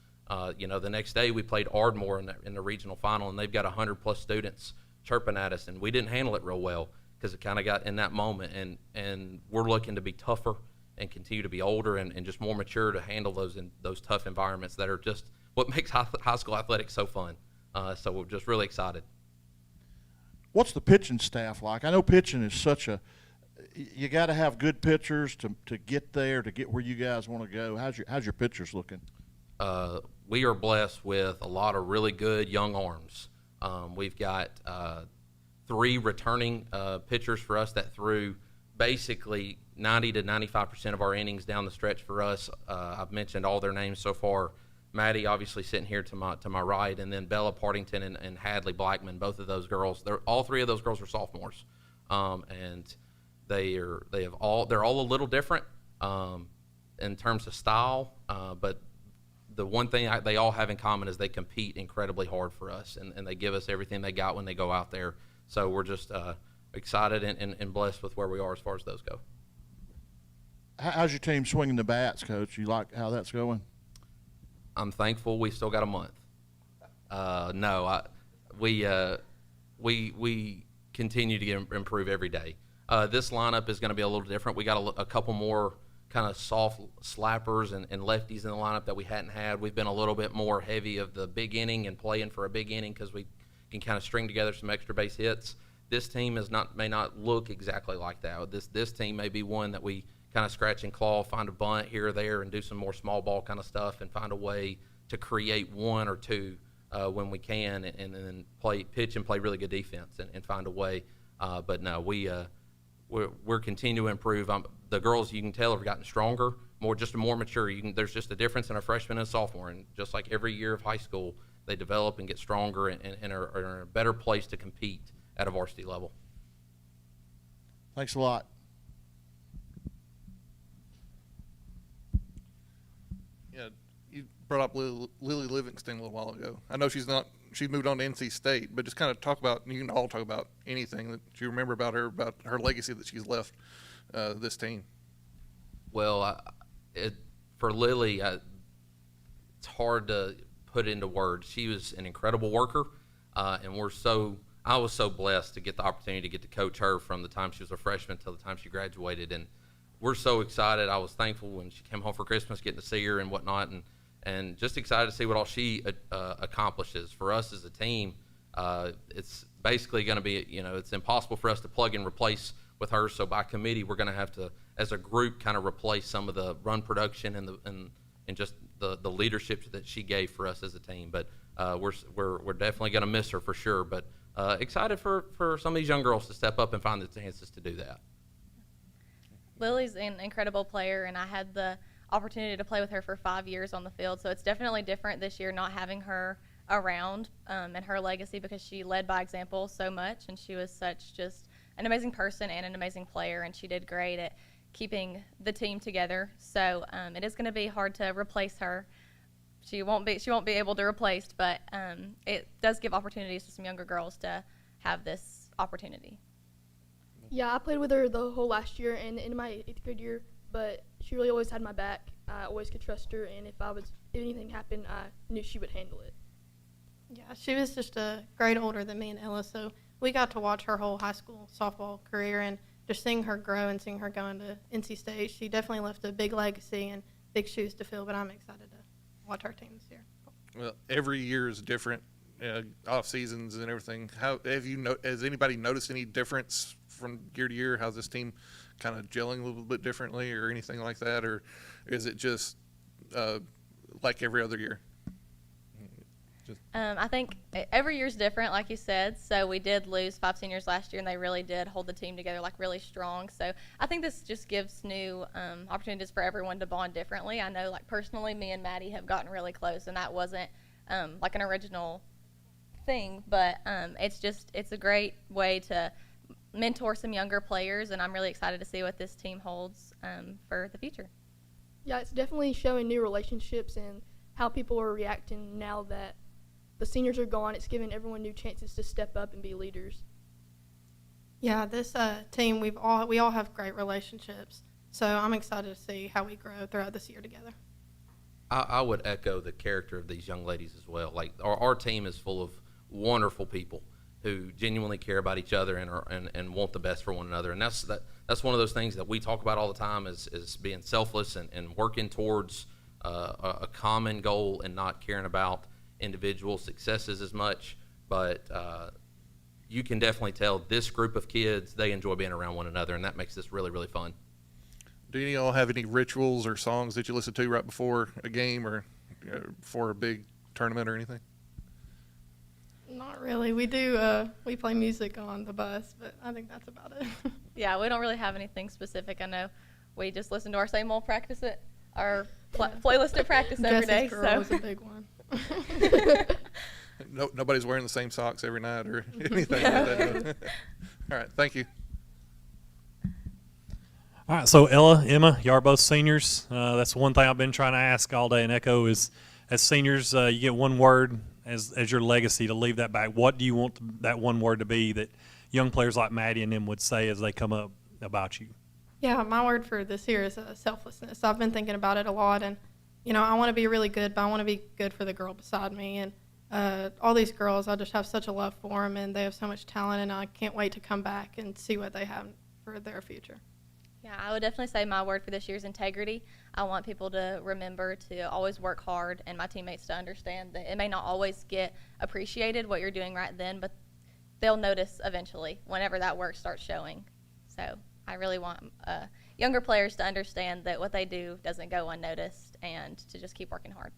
You know, the next day we played Ardmore in the regional final, and they've got 100-plus students chirping at us, and we didn't handle it real well because it kind of got in that moment, and we're looking to be tougher and continue to be older and just more mature to handle those tough environments that are just what makes high school athletics so fun. So we're just really excited. What's the pitching staff like? I know pitching is you got to have good pitchers to get there, to get where you guys want to go. How's your pitchers looking? We are blessed with a lot of really good young arms. We've got 3 returning pitchers for us that threw basically 90 to 95% of our innings down the stretch for us. I've mentioned all their names so far. Maddie, obviously sitting here to my right, and then Bella Partington and Hadley Blackman. Both of those girls, all 3 of those girls are sophomores, and they're all a little different in terms of style, but the one thing they all have in common is they compete incredibly hard for us, and they give us everything they got when they go out there. So we're just excited and blessed with where we are as far as those go. How's your team swinging the bats, Coach? You like how that's going? I'm thankful we still got a month. We continue to improve every day. This lineup is going to be a little different. We got a couple more kind of soft slappers and lefties in the lineup that we hadn't had. We've been a little bit more heavy of the big inning and playing for a big inning because we can kind of string together some extra base hits. This team may not look exactly like that. This team may be one that we kind of scratch and claw, find a bunt here or there, and do some more small ball kind of stuff, and find a way to create one or two when we can, and then pitch and play really good defense and find a way. But no, we're continuing to improve. The girls, you can tell, have gotten stronger, more mature. There's just a difference in a freshman and a sophomore, and just like every year of high school, they develop and get stronger and are in a better place to compete at a varsity level. Thanks a lot. Yeah, you brought up Lily Livingston a little while ago. I know she's moved on to NC State, but just kind of talk about, you can all talk about anything that you remember about her legacy that she's left this team. Well, for Lily, it's hard to put into words. She was an incredible worker, and I was so blessed to get the opportunity to get to coach her from the time she was a freshman till the time she graduated, and we're so excited. I was thankful when she came home for Christmas, getting to see her and whatnot, and just excited to see what all she accomplishes. For us as a team, it's basically going to be, it's impossible for us to plug and replace with her. So by committee, we're going to have to, as a group, kind of replace some of the run production and just the leadership that she gave for us as a team. But we're definitely going to miss her for sure. But excited for some of these young girls to step up and find the chances to do that. Lily's an incredible player, and I had the opportunity to play with her for 5 years on the field, so it's definitely different this year not having her around and her legacy, because she led by example so much, and she was such just an amazing person and an amazing player, and she did great at keeping the team together. So it is going to be hard to replace her. She won't be able to replace, but it does give opportunities to some younger girls to have this opportunity. Yeah, I played with her the whole last year and in my 8th grade year, but she really always had my back. I always could trust her, and if anything happened, I knew she would handle it. Yeah, she was just a grade older than me and Ella, so we got to watch her whole high school softball career, and just seeing her grow and seeing her going to NC State, she definitely left a big legacy and big shoes to fill, but I'm excited to watch our team this year. Well, every year is different, off seasons and everything. How has anybody noticed any difference from year to year? How's this team kind of gelling a little bit differently or anything like that? Or is it just like every other year? I think every year's different, like you said. So we did lose 5 seniors last year, and they really did hold the team together really strong. So I think this just gives new opportunities for everyone to bond differently. I know, personally, me and Maddie have gotten really close, and that wasn't an original thing, but it's a great way to mentor some younger players, and I'm really excited to see what this team holds for the future. Yeah, it's definitely showing new relationships and how people are reacting now that the seniors are gone. It's giving everyone new chances to step up and be leaders. Yeah, this team, we all have great relationships, so I'm excited to see how we grow throughout this year together. I would echo the character of these young ladies as well. Our team is full of wonderful people who genuinely care about each other and want the best for one another. And that's one of those things that we talk about all the time is being selfless and working towards a common goal and not caring about individual successes as much. But you can definitely tell this group of kids, they enjoy being around one another, and that makes this really, really fun. Do any of y'all have any rituals or songs that you listen to right before a game or before a big tournament or anything? Not really. We do. We play music on the bus, but I think that's about it. Yeah, we don't really have anything specific. I know we just listen to our same old our playlist at practice every day. Girl was a big one. Nobody's wearing the same socks every night or anything like that. All right, thank you. All right, so Ella, Emma, y'all are both seniors. That's one thing I've been trying to ask all day and echo is, as seniors, you get one word as your legacy to leave that back. What do you want that one word to be that young players like Maddie and them would say as they come up about you? Yeah, my word for this year is selflessness. I've been thinking about it a lot, and I want to be really good, but I want to be good for the girl beside me. And all these girls, I just have such a love for them, and they have so much talent, and I can't wait to come back and see what they have for their future. Yeah, I would definitely say my word for this year is integrity. I want people to remember to always work hard, and my teammates to understand that it may not always get appreciated what you're doing right then, but they'll notice eventually whenever that work starts showing. So I really want younger players to understand that what they do doesn't go unnoticed and to just keep working hard.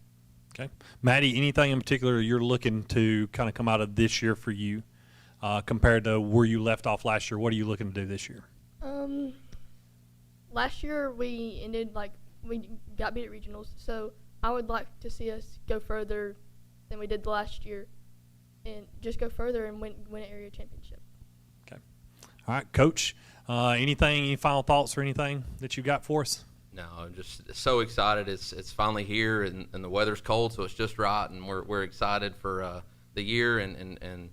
Okay. Maddie, anything in particular you're looking to kind of come out of this year for you compared to where you left off last year? What are you looking to do this year? Last year we we got beat at regionals, so I would like to see us go further than we did last year, and just go further and win an area championship. Okay. All right, Coach. Any final thoughts or anything that you got for us? No, I'm just so excited. It's finally here, and the weather's cold, so it's just right, and we're excited for the year, and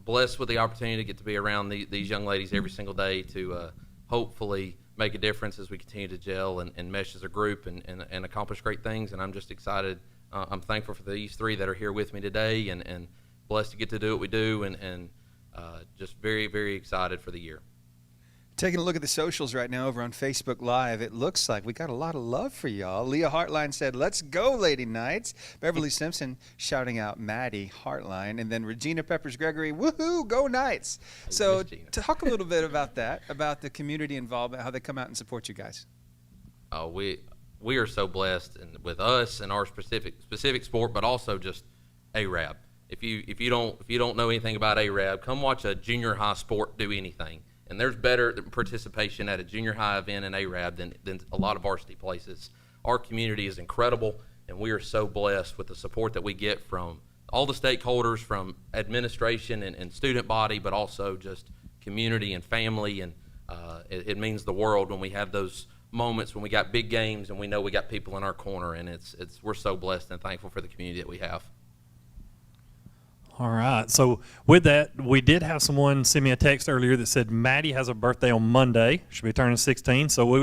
blessed with the opportunity to get to be around these young ladies every single day to hopefully make a difference as we continue to gel and mesh as a group and accomplish great things. And I'm just excited. I'm thankful for these three that are here with me today, and blessed to get to do what we do, and just very, very excited for the year. Taking a look at the socials right now over on Facebook Live, it looks like we got a lot of love for y'all. Leah Hartline said, "Let's go, Lady Knights." Beverly Simpson shouting out Maddie Hartline. And then Regina Peppers-Gregory, "Woohoo, go Knights." So talk a little bit about that, about the community involvement, how they come out and support you guys. We are so blessed with us and our specific sport, but also just ARAB. If you don't know anything about ARAB, come watch a junior high sport do anything. And there's better participation at a junior high event in ARAB than a lot of varsity places. Our community is incredible, and we are so blessed with the support that we get from all the stakeholders, from administration and student body, but also just community and family. And it means the world when we have those moments when we got big games and we know we got people in our corner. And we're so blessed and thankful for the community that we have. All right. So with that, we did have someone send me a text earlier that said Maddie has a birthday on Monday. She'll be turning 16. So we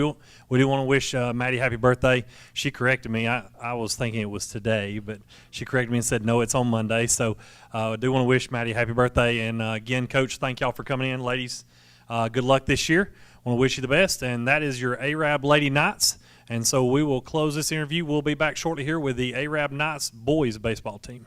do want to wish Maddie happy birthday. She corrected me. I was thinking it was today, but she corrected me and said, no, it's on Monday. So I do want to wish Maddie happy birthday. And again, Coach, thank y'all for coming in. Ladies, good luck this year. I want to wish you the best. And that is your ARAB Lady Knights. And so we will close this interview. We'll be back shortly here with the ARAB Knights boys baseball team.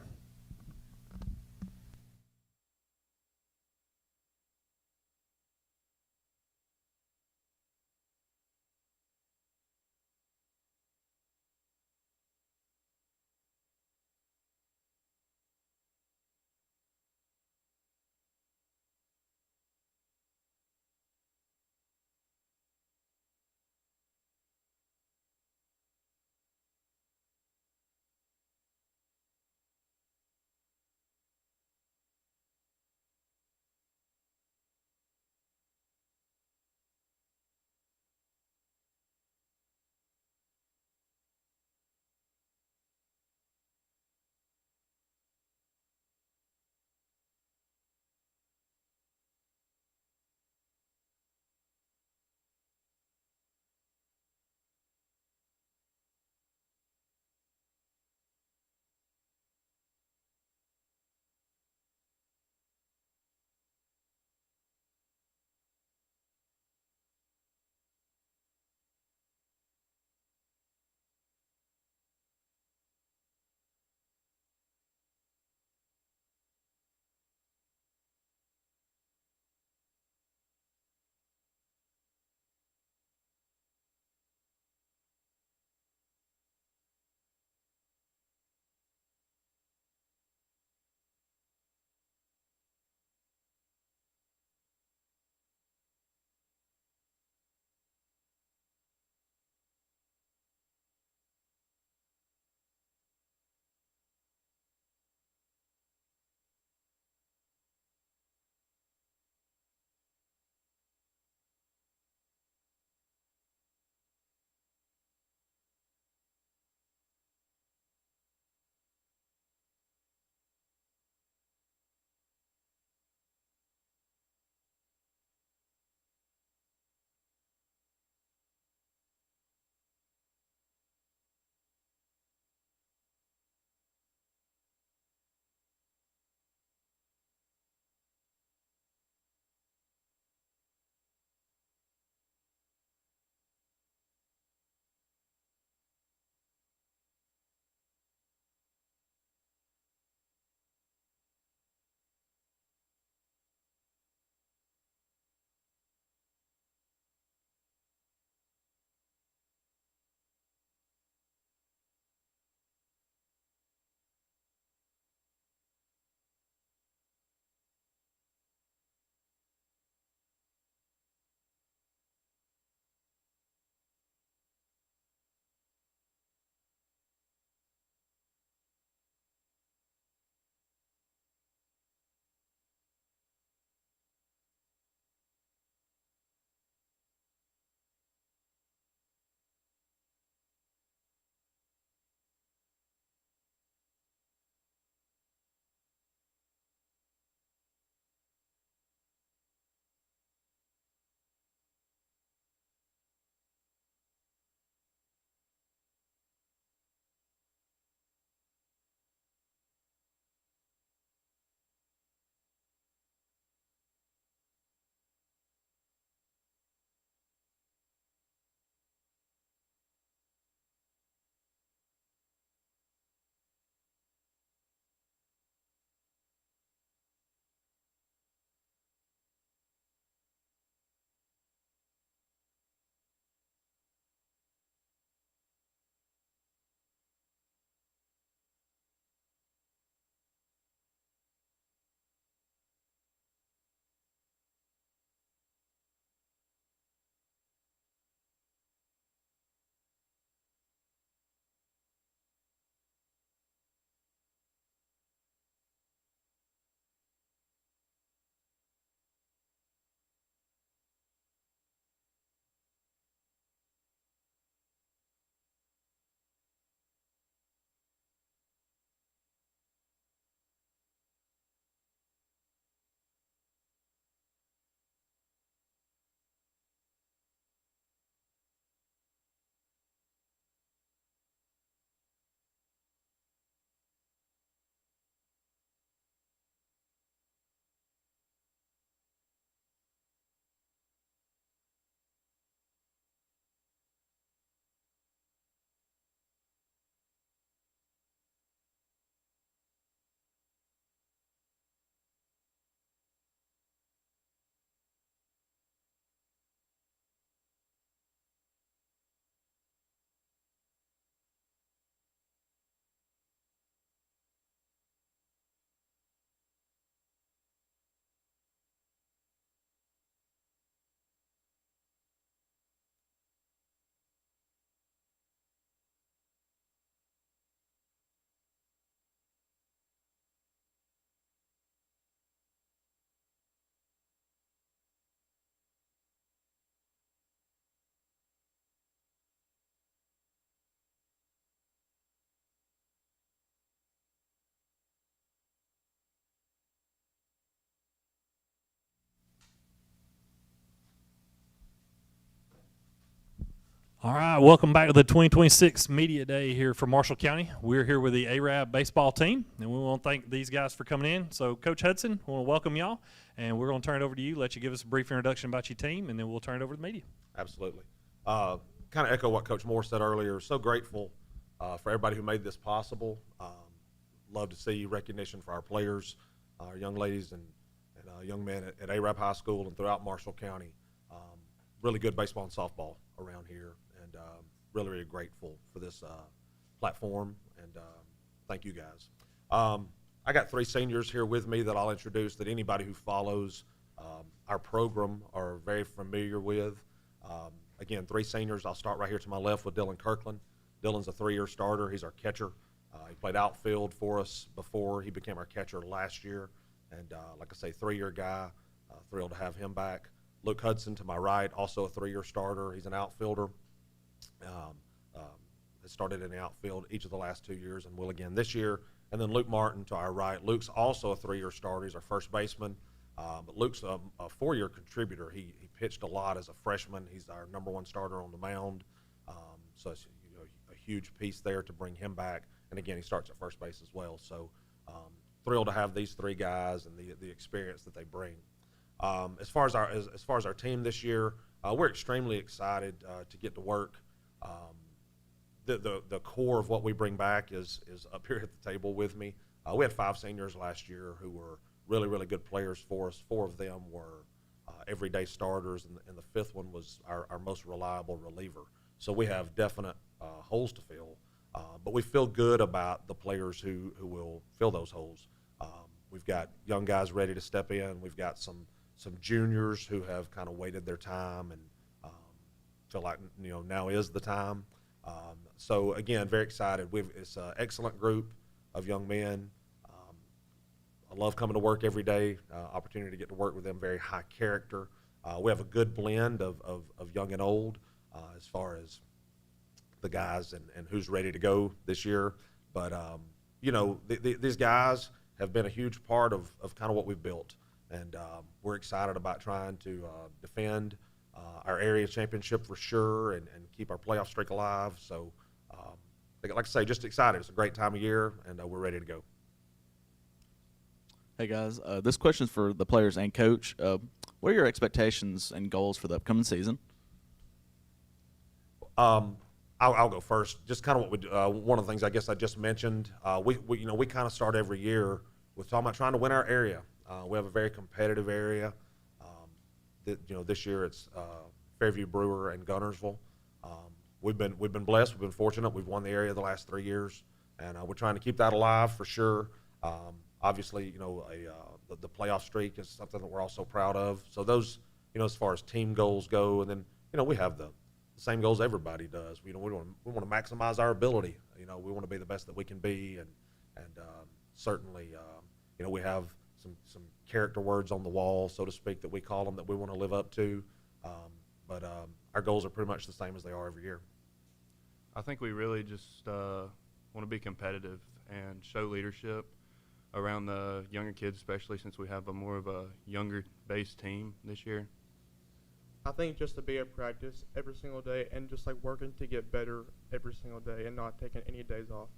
All right, welcome back to the 2026 Media Day here for Marshall County. We're here with the ARAB baseball team, and we want to thank these guys for coming in. So, Coach Hudson, we want to welcome y'all, and we're going to turn it over to you, let you give us a brief introduction about your team, and then we'll turn it over to the media. Absolutely. Kind of echo what Coach Moore said earlier. So grateful for everybody who made this possible. Love to see recognition for our players, our young ladies and young men at ARAB High School and throughout Marshall County. Really good baseball and softball around here, and really, really grateful for this platform, and thank you guys. I got 3 seniors here with me that I'll introduce that anybody who follows our program are very familiar with. Again, 3 seniors. I'll start right here to my left with Dylan Kirkland. Dylan's a 3-year starter. He's our catcher. He played outfield for us before he became our catcher last year, and like I say, 3-year guy. Thrilled to have him back. Luke Hudson to my right, also a 3-year starter. He's an outfielder. Has started in the outfield each of the last 2 years and will again this year. And then Luke Martin to our right. Luke's also a 3-year starter. He's our first baseman. But Luke's a 4-year contributor. He pitched a lot as a freshman. He's our #1 starter on the mound. So it's a huge piece there to bring him back. And again, he starts at first base as well. So thrilled to have these 3 guys and the experience that they bring. As far as our team this year, we're extremely excited to get to work. The core of what we bring back is up here at the table with me. We had 5 seniors last year who were really, really good players for us. 4 of them were everyday starters, and the 5th one was our most reliable reliever. So we have definite holes to fill, but we feel good about the players who will fill those holes. We've got young guys ready to step in. We've got some juniors who have kind of waited their time and feel like now is the time. So again, very excited. It's an excellent group of young men. I love coming to work every day. Opportunity to get to work with them. Very high character. We have a good blend of young and old as far as the guys and who's ready to go this year. But these guys have been a huge part of kind of what we've built. And we're excited about trying to defend our area championship for sure and keep our playoff streak alive. So, like I say, just excited. It's a great time of year, and we're ready to go. Hey, guys. This question is for the players and coach. What are your expectations and goals for the upcoming season? I'll go first. Just kind of what we do. One of the things I guess I just mentioned, we kind of start every year with talking about trying to win our area. We have a very competitive area. This year it's Fairview, Brewer, and Gunnersville. We've been blessed. We've been fortunate. We've won the area the last 3 years, and we're trying to keep that alive for sure. Obviously, the playoff streak is something that we're also proud of. So those, as far as team goals go, and then we have the same goals everybody does. We want to maximize our ability. We want to be the best that we can be, and certainly, we have some character words on the wall, so to speak, that we call them that we want to live up to. But our goals are pretty much the same as they are every year. I think we really just want to be competitive and show leadership around the younger kids, especially since we have more of a younger-based team this year. I think just to be at practice every single day and just working to get better every single day and not taking any days off.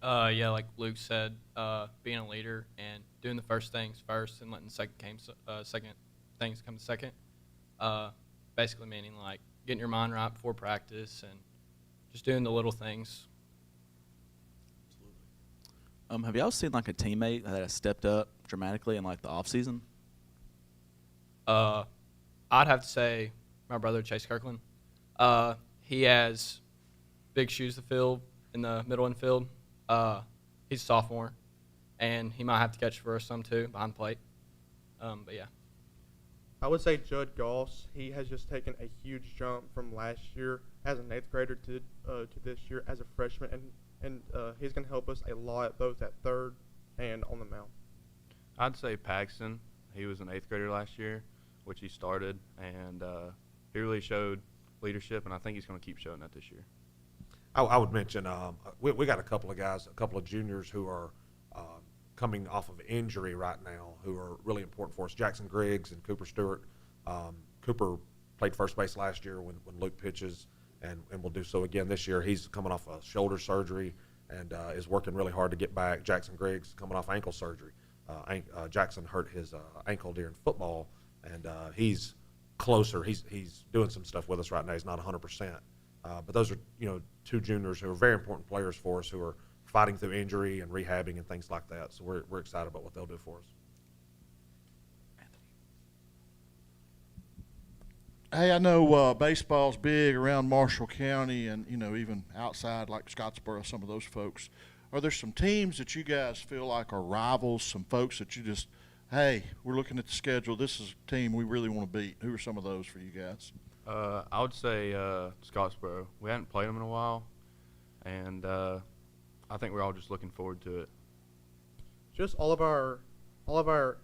Yeah, like Luke said, being a leader and doing the first things first and letting second things come second. Basically meaning getting your mind right before practice and just doing the little things. Have y'all seen a teammate that has stepped up dramatically in the off season? I'd have to say my brother Chase Kirkland. He has big shoes to fill in the middle infield. He's a sophomore, and he might have to catch for us some too behind the plate. But yeah. I would say Judd Goss. He has just taken a huge jump from last year as an 8th grader to this year as a freshman, and he's going to help us a lot both at third and on the mound. I'd say Paxton. He was an 8th grader last year, which he started, and he really showed leadership, and I think he's going to keep showing that this year. I would mention we got a couple of guys, a couple of juniors who are coming off of injury right now who are really important for us. Jackson Griggs and Cooper Stewart. Cooper played first base last year when Luke pitches. and we'll do so again this year. He's coming off a shoulder surgery and is working really hard to get back. Jackson Griggs coming off ankle surgery. Jackson hurt his ankle during football, and he's closer. He's doing some stuff with us right now. He's not 100%. But those are, two juniors who are very important players for us, who are fighting through injury and rehabbing and things like that. So we're excited about what they'll do for us. Hey, I know baseball's big around Marshall County and, even outside like Scottsboro, some of those folks. Are there some teams that you guys feel like are rivals, some folks that you just, hey, we're looking at the schedule, this is a team we really want to beat? Who are some of those for you guys? I would say Scottsboro. We hadn't played them in a while, and I think we're all just looking forward to it. Just all of our,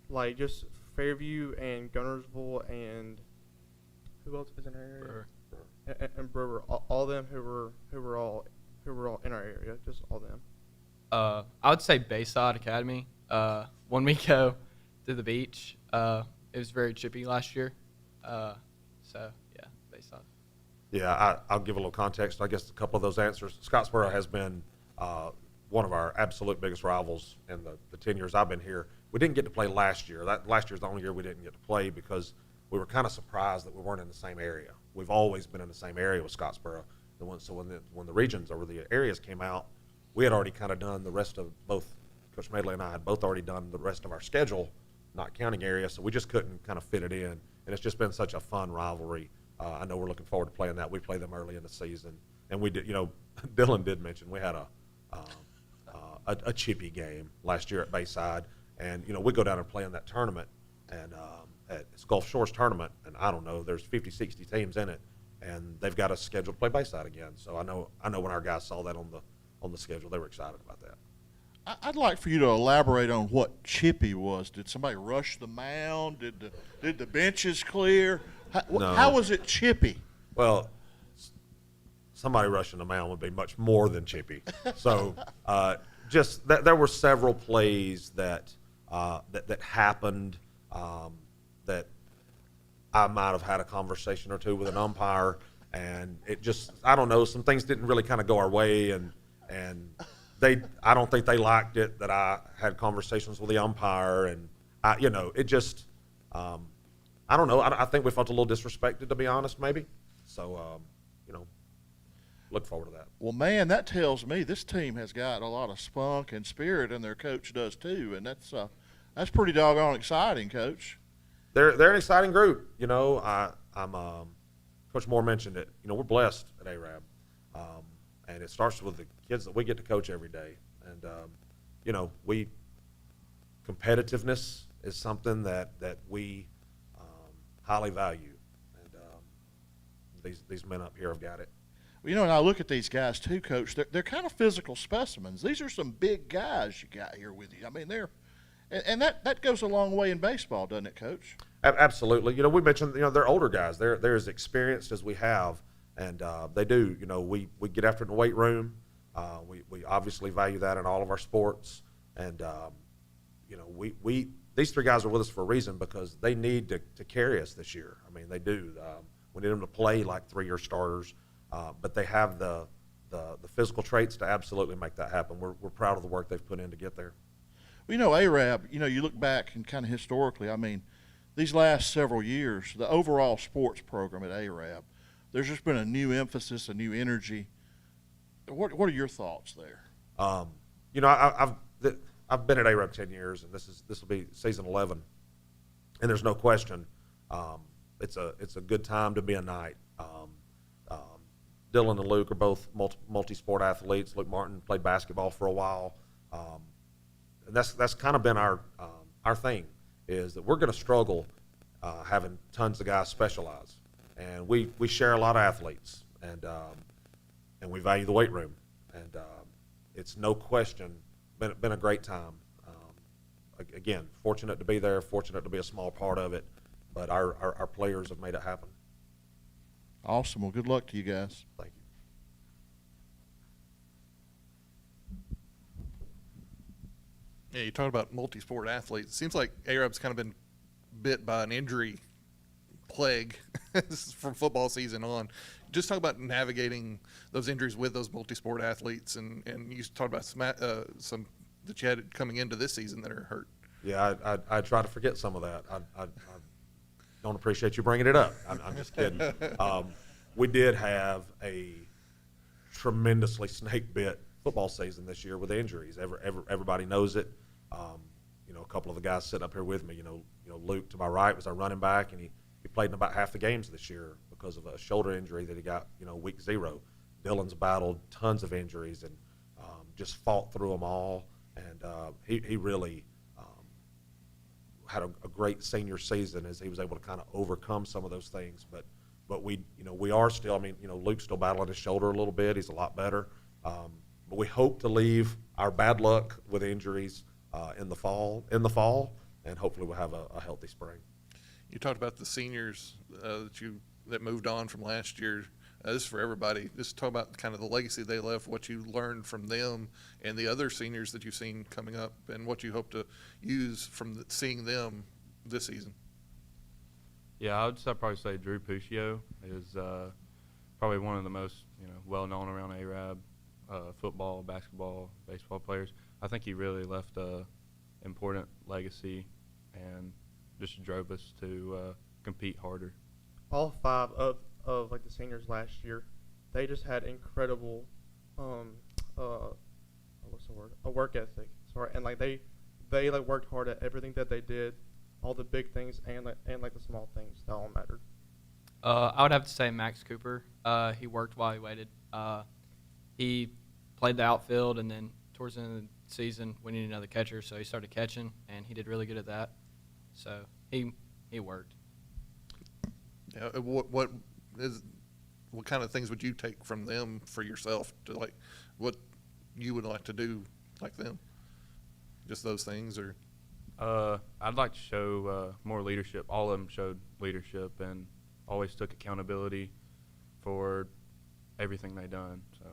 like, just Fairview and Gunnersville and who else is in our area? And Brewer, all them who were all in our area, just all them. I would say Bayside Academy. When we go to the beach, it was very chippy last year. So yeah, Bayside. Yeah, I'll give a little context. I guess a couple of those answers. Scottsboro has been one of our absolute biggest rivals in the 10 years I've been here. We didn't get to play last year. Last year's the only year we didn't get to play because we were kind of surprised that we weren't in the same area. We've always been in the same area with Scottsboro. So when the regions or the areas came out, we had already kind of done the rest of both. Coach Medley and I had both already done the rest of our schedule, not counting area, so we just couldn't kind of fit it in. And it's just been such a fun rivalry. I know we're looking forward to playing that. We play them early in the season, and we did. Dylan did mention we had a chippy game last year at Bayside, and we go down and play in that tournament, and it's Gulf Shores tournament, and I don't know, there's 50, 60 teams in it, and they've got us scheduled to play Bayside again. So I know when our guys saw that on the schedule, they were excited about that. I'd like for you to elaborate on what chippy was. Did somebody rush the mound? Did the benches clear? No. How was it chippy? Well, somebody rushing the mound would be much more than chippy. So just that there were several plays that happened that I might have had a conversation or two with an umpire, and it just, I don't know, some things didn't really kind of go our way, and I don't think they liked it that I had conversations with the umpire, and it just, I don't know. I think we felt a little disrespected, to be honest, maybe. So, look forward to that. Well, man, that tells me this team has got a lot of spunk and spirit, and their coach does too, and that's pretty doggone exciting, Coach. They're an exciting group. I'm Coach Moore mentioned it. We're blessed at ARAB. And it starts with the kids that we get to coach every day. And, competitiveness is something that we highly value. And these men up here have got it. Well, and I look at these guys too, Coach. They're kind of physical specimens. These are some big guys you got here with you. I mean, and that goes a long way in baseball, doesn't it, Coach? Absolutely. We mentioned, they're older guys. They're as experienced as we have. And they do. We get after it in the weight room. We obviously value that in all of our sports. And, these three guys are with us for a reason because they need to carry us this year. I mean, they do. We need them to play like 3-year starters, but they have the physical traits to absolutely make that happen. We're proud of the work they've put in to get there. Well, ARAB, you look back and kind of historically, I mean, these last several years, the overall sports program at ARAB, there's just been a new emphasis, a new energy. What are your thoughts there? I've been at ARAB 10 years, and this will be season 11, and there's no question it's a good time to be a Knight. Dylan and Luke are both multi-sport athletes. Luke Martin played basketball for a while, and that's kind of been our thing is that we're going to struggle having tons of guys specialize. And we share a lot of athletes, and we value the weight room, and it's no question been a great time. Again, fortunate to be there, fortunate to be a small part of it, but our players have made it happen. Awesome. Well, good luck to you guys. Thank you. Yeah, you talked about multi-sport athletes. It seems like ARAB's kind of been bit by an injury plague from football season on. Just talk about navigating those injuries with those multi-sport athletes, and you talked about some that you had coming into this season that are hurt. Yeah, I try to forget some of that. I don't appreciate you bringing it up. I'm just kidding. We did have a tremendously snake bit football season this year with injuries. Everybody knows it. A couple of the guys sitting up here with me, Luke to my right was our running back, and he played in about half the games this year because of a shoulder injury that he got, week 0. Dylan's battled tons of injuries and just fought through them all, and he really had a great senior season as he was able to kind of overcome some of those things. But we are still, Luke's still battling his shoulder a little bit. He's a lot better. But we hope to leave our bad luck with injuries in the fall, and hopefully we'll have a healthy spring. You talked about the seniors that moved on from last year. This is for everybody. Just talk about kind of the legacy they left, what you learned from them, and the other seniors that you've seen coming up, and what you hope to use from seeing them this season. Yeah, I would probably say Drew Puccio is probably one of the most well-known around ARAB football, basketball, baseball players. I think he really left a important legacy and just drove us to compete harder. All 5 of like the seniors last year, they just had incredible what's the word? A work ethic. Sorry, and like they like worked hard at everything that they did, all the big things and the small things that all mattered. I would have to say Max Cooper. He worked while he waited. He played the outfield, and then towards the end of the season, we needed another catcher, so he started catching, and he did really good at that. So he worked. Yeah, what kind of things would you take from them for yourself to like what you would like to do like them? Just those things, or? I'd like to show more leadership. All of them showed leadership and always took accountability for everything they done. So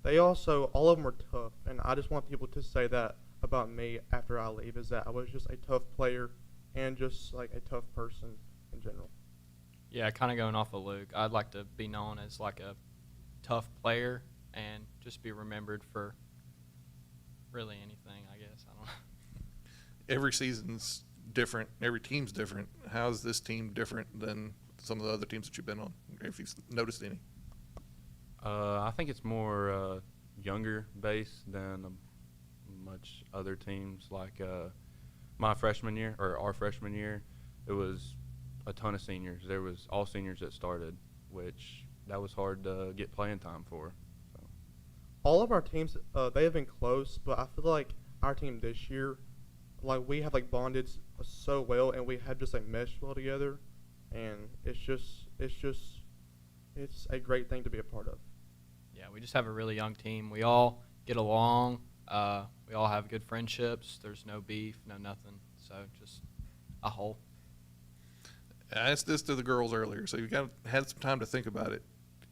they also, all of them were tough, and I just want people to say that about me after I leave, is that I was just a tough player and just like a tough person in general. Yeah, kind of going off of Luke, I'd like to be known as like a tough player and just be remembered for really anything, I guess. I don't know. Every season's different. Every team's different. How's this team different than some of the other teams that you've been on, if you've noticed any? I think it's more younger based than much other teams. Like my freshman year, or our freshman year, it was a ton of seniors. There was all seniors that started, which that was hard to get playing time for. So. All of our teams, they have been close, but I feel like our team this year, like we have like bonded so well, and we have just like meshed well together, and it's a great thing to be a part of. Yeah, we just have a really young team. We all get along. We all have good friendships. There's no beef, no nothing. So just a whole. I asked this to the girls earlier, so you had some time to think about it.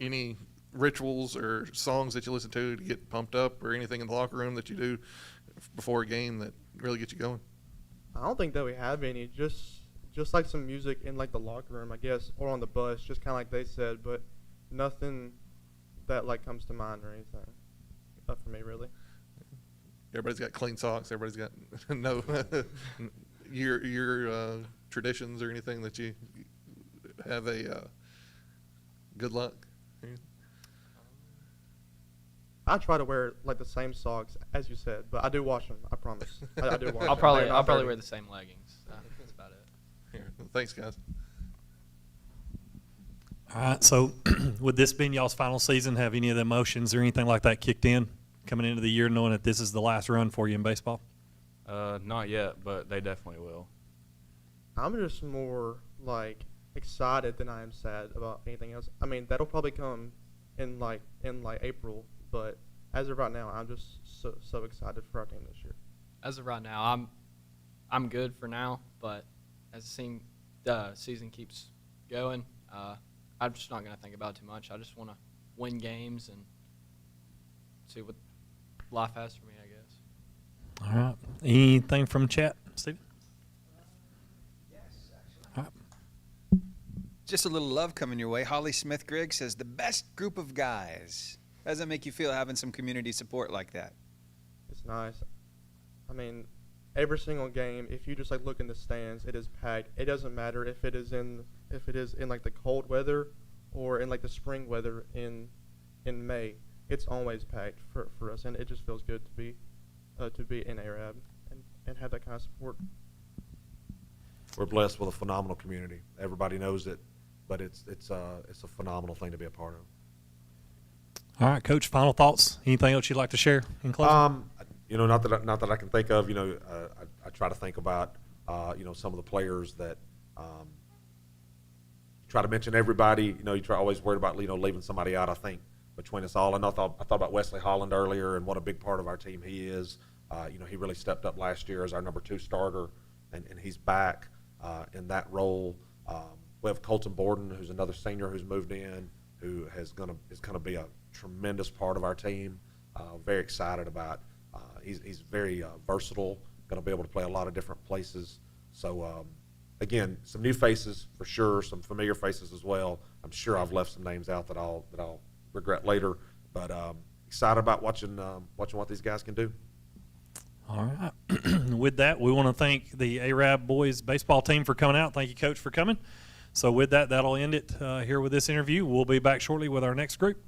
Any rituals or songs that you listen to get pumped up, or anything in the locker room that you do before a game that really gets you going? I don't think that we have any. Just like some music in like the locker room, I guess, or on the bus, just kind of like they said, but nothing that like comes to mind or anything. Not for me, really. Everybody's got clean socks. Everybody's got no your traditions or anything that you have a good luck. I try to wear like the same socks as you said, but I do wash them. I promise. I do wash them. I'll probably wear the same leggings. That's about it. Here, thanks, guys. All right, so with this being y'all's final season, have any of the emotions or anything like that kicked in coming into the year, knowing that this is the last run for you in baseball? Not yet, but they definitely will. I'm just more like excited than I am sad about anything else. I mean, that'll probably come in like April, but as of right now, I'm just so excited for our team this year. As of right now, I'm good for now, but as the season keeps going, I'm just not going to think about it too much. I just want to win games and see what life has for me, I guess. All right. Anything from chat, Stephen? Yes, actually. All right. Just a little love coming your way. Holly Smith Grigg says, the best group of guys. How does that make you feel having some community support like that? It's nice. I mean, every single game, if you just like look in the stands, it is packed. It doesn't matter if it is in like the cold weather or in like the spring weather in May. It's always packed for us, and it just feels good to be in Arab and have that kind of support. We're blessed with a phenomenal community. Everybody knows it, but it's a phenomenal thing to be a part of. All right, Coach. Final thoughts. Anything else you'd like to share in closing? Not that I can think of. I try to think about some of the players that try to mention everybody. You try always worried about leaving somebody out. I think between us all, and I thought about Wesley Holland earlier and what a big part of our team he is. He really stepped up last year as our number 2 starter, and he's back in that role. We have Colton Borden, who's another senior who's moved in, who is going to be a tremendous part of our team. Very excited about. He's very versatile, going to be able to play a lot of different places. So, again, some new faces for sure, some familiar faces as well. I'm sure I've left some names out that I'll regret later, but excited about watching what these guys can do. All right. With that, we want to thank the Arab boys baseball team for coming out. Thank you, Coach, for coming. So with that, that'll end it here with this interview. We'll be back shortly with our next group.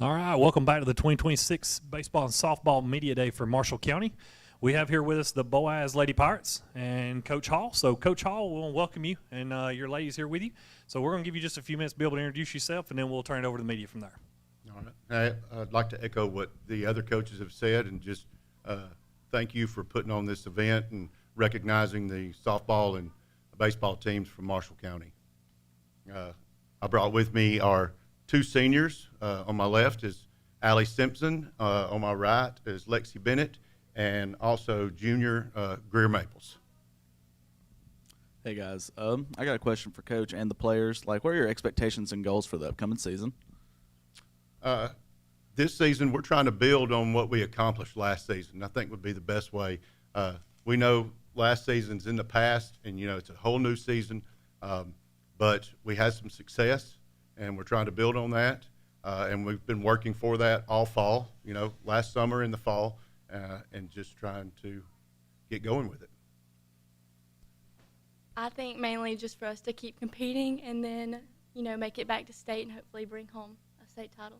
All right, welcome back to the 2026 Baseball and Softball Media Day for Marshall County. We have here with us the Boaz Lady Pirates and Coach Hall. So, Coach Hall, we'll welcome you, and your ladies here with you. So, we're going to give you just a few minutes to be able to introduce yourself, and then we'll turn it over to the media from there. All right. I'd like to echo what the other coaches have said and just thank you for putting on this event and recognizing the softball and baseball teams from Marshall County. I brought with me our two seniors. On my left is Allie Simpson. On my right is Lexi Bennett, and also junior Greer Maples. Hey guys, I got a question for Coach and the players. Like, what are your expectations and goals for the upcoming season? This season, we're trying to build on what we accomplished last season. I think would be the best way. We know last season's in the past, and it's a whole new season. But we had some success, and we're trying to build on that. And we've been working for that all fall, last summer in the fall, and just trying to get going with it. I think mainly just for us to keep competing and then, make it back to state and hopefully bring home a state title.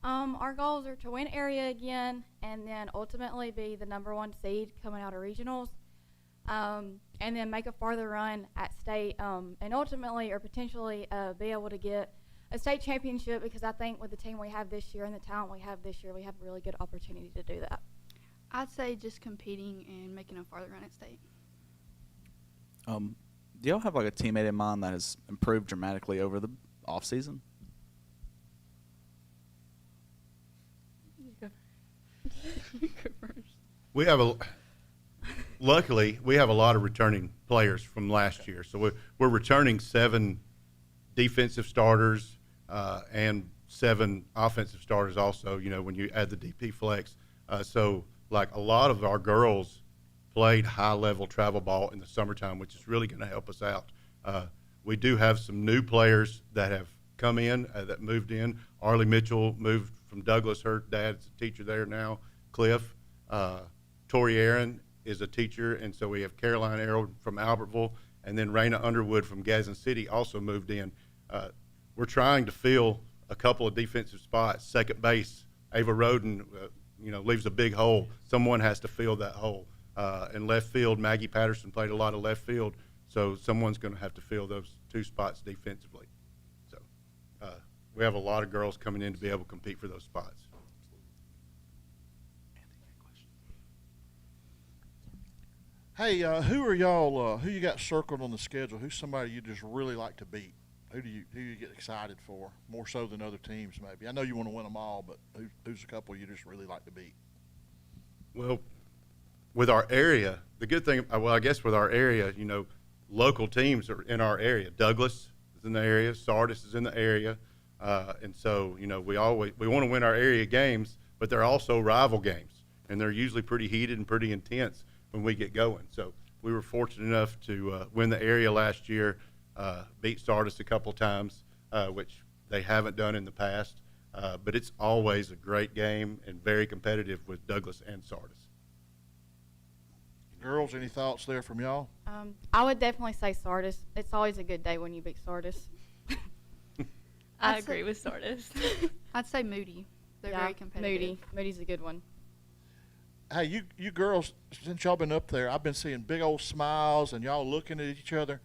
Our goals are to win area again and then ultimately be the #1 seed coming out of regionals, and then make a farther run at state, and ultimately or potentially be able to get a state championship, because I think with the team we have this year and the talent we have this year, we have a really good opportunity to do that. I'd say just competing and making a farther run at state. Do y'all have like a teammate in mind that has improved dramatically over the off season? Luckily, we have a lot of returning players from last year. So we're returning 7 defensive starters and 7 offensive starters also, when you add the DP flex. So like a lot of our girls played high-level travel ball in the summertime, which is really going to help us out. We do have some new players that have come in, that moved in. Arlie Mitchell moved from Douglas. Her dad's a teacher there now. Cliff. Tori Aaron is a teacher, and so we have Caroline Errol from Albertville, and then Raina Underwood from Gadsden City also moved in. We're trying to fill a couple of defensive spots. Second base, Ava Roden, leaves a big hole. Someone has to fill that hole. In left field, Maggie Patterson played a lot of left field, so someone's going to have to fill those 2 spots defensively. So we have a lot of girls coming in to be able to compete for those spots. Hey, who are y'all? Who you got circled on the schedule? Who's somebody you just really like to beat? Who do you get excited for more so than other teams? Maybe I know you want to win them all, but who's a couple you just really like to beat? Well, with our area, the good thing, I guess with our area, local teams are in our area. Douglas is in the area, Sardis is in the area, and so we want to win our area games, but they're also rival games, and they're usually pretty heated and pretty intense when we get going. So we were fortunate enough to win the area last year, beat Sardis a couple times, which they haven't done in the past. But it's always a great game and very competitive with Douglas and Sardis. Girls, any thoughts there from y'all? I would definitely say Sardis. It's always a good day when you beat Sardis. I agree with Sardis. I'd say Moody. They're very competitive. Moody's a good one. Hey, you girls, since y'all been up there, I've been seeing big old smiles and y'all looking at each other.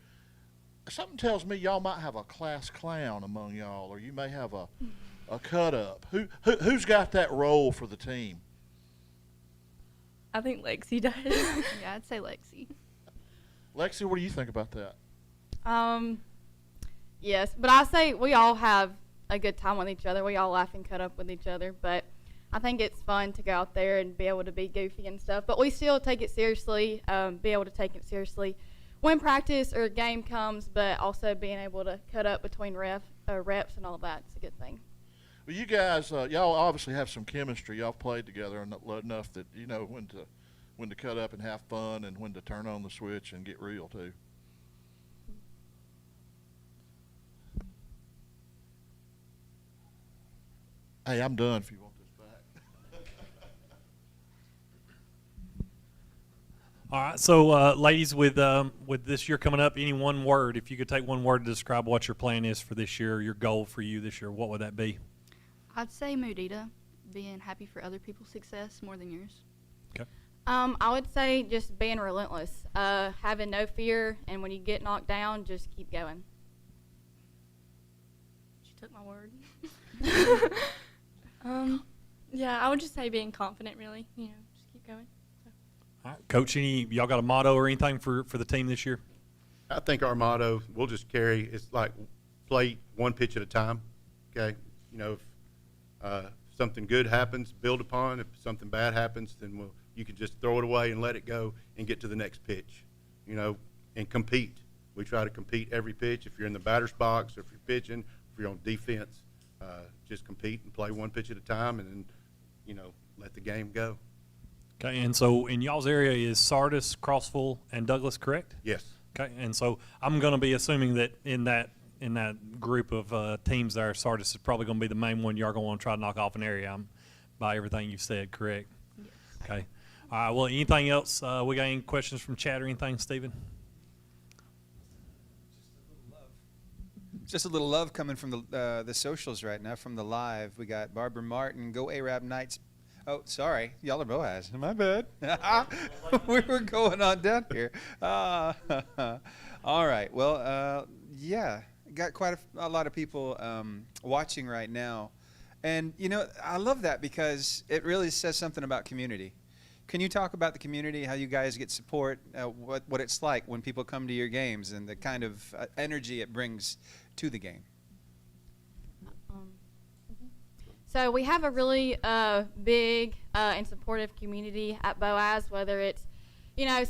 Something tells me y'all might have a class clown among y'all, or you may have a cut up. Who's got that role for the team? I think Lexi does. Yeah, I'd say Lexi. Lexi, what do you think about that? Yes, but I say we all have a good time with each other. We all laugh and cut up with each other, but I think it's fun to go out there and be able to be goofy and stuff. But we still take it seriously, be able to take it seriously when practice or game comes, but also being able to cut up between reps and all that. It's a good thing. Well, you guys, y'all obviously have some chemistry. Y'all played together enough that you know when to cut up and have fun and when to turn on the switch and get real too. Hey, I'm done if you want this back. All right, so ladies, with this year coming up, any one word, if you could take one word to describe what your plan is for this year, your goal for you this year, what would that be? I'd say Mudita, being happy for other people's success more than yours. Okay. I would say just being relentless, having no fear, and when you get knocked down, just keep going. She took my word. Yeah, I would just say being confident, really. Just keep going. All right, Coach, y'all got a motto or anything for the team this year? I think our motto, we'll just carry, it's like play one pitch at a time, okay? You know, if something good happens, build upon. If something bad happens, then you can just throw it away and let it go and get to the next pitch, you know, and compete. We try to compete every pitch. If you're in the batter's box or if you're pitching, if you're on defense, just compete and play one pitch at a time and then, you know, let the game go. Okay, and so in y'all's area is Sardis, Crossville, and Douglas, correct? Yes. Okay, and so I'm going to be assuming that in that group of teams there, Sardis is probably going to be the main one y'all going to want to try to knock off an area by everything you've said, correct? Yes. Okay. All right, well, anything else? We got any questions from chat or anything, Stephen? Just a little love coming from the socials right now, from the live. We got Barbara Martin, Go Arab Knights. Oh, sorry. Y'all are Boaz. My bad. We were going on down here. All right. Well, yeah. Got quite a lot of people watching right now. And, you know, I love that because it really says something about community. Can you talk about the community, how you guys get support, what it's like when people come to your games and the kind of energy it brings to the game? So we have a really big and supportive community at Boaz, whether it's,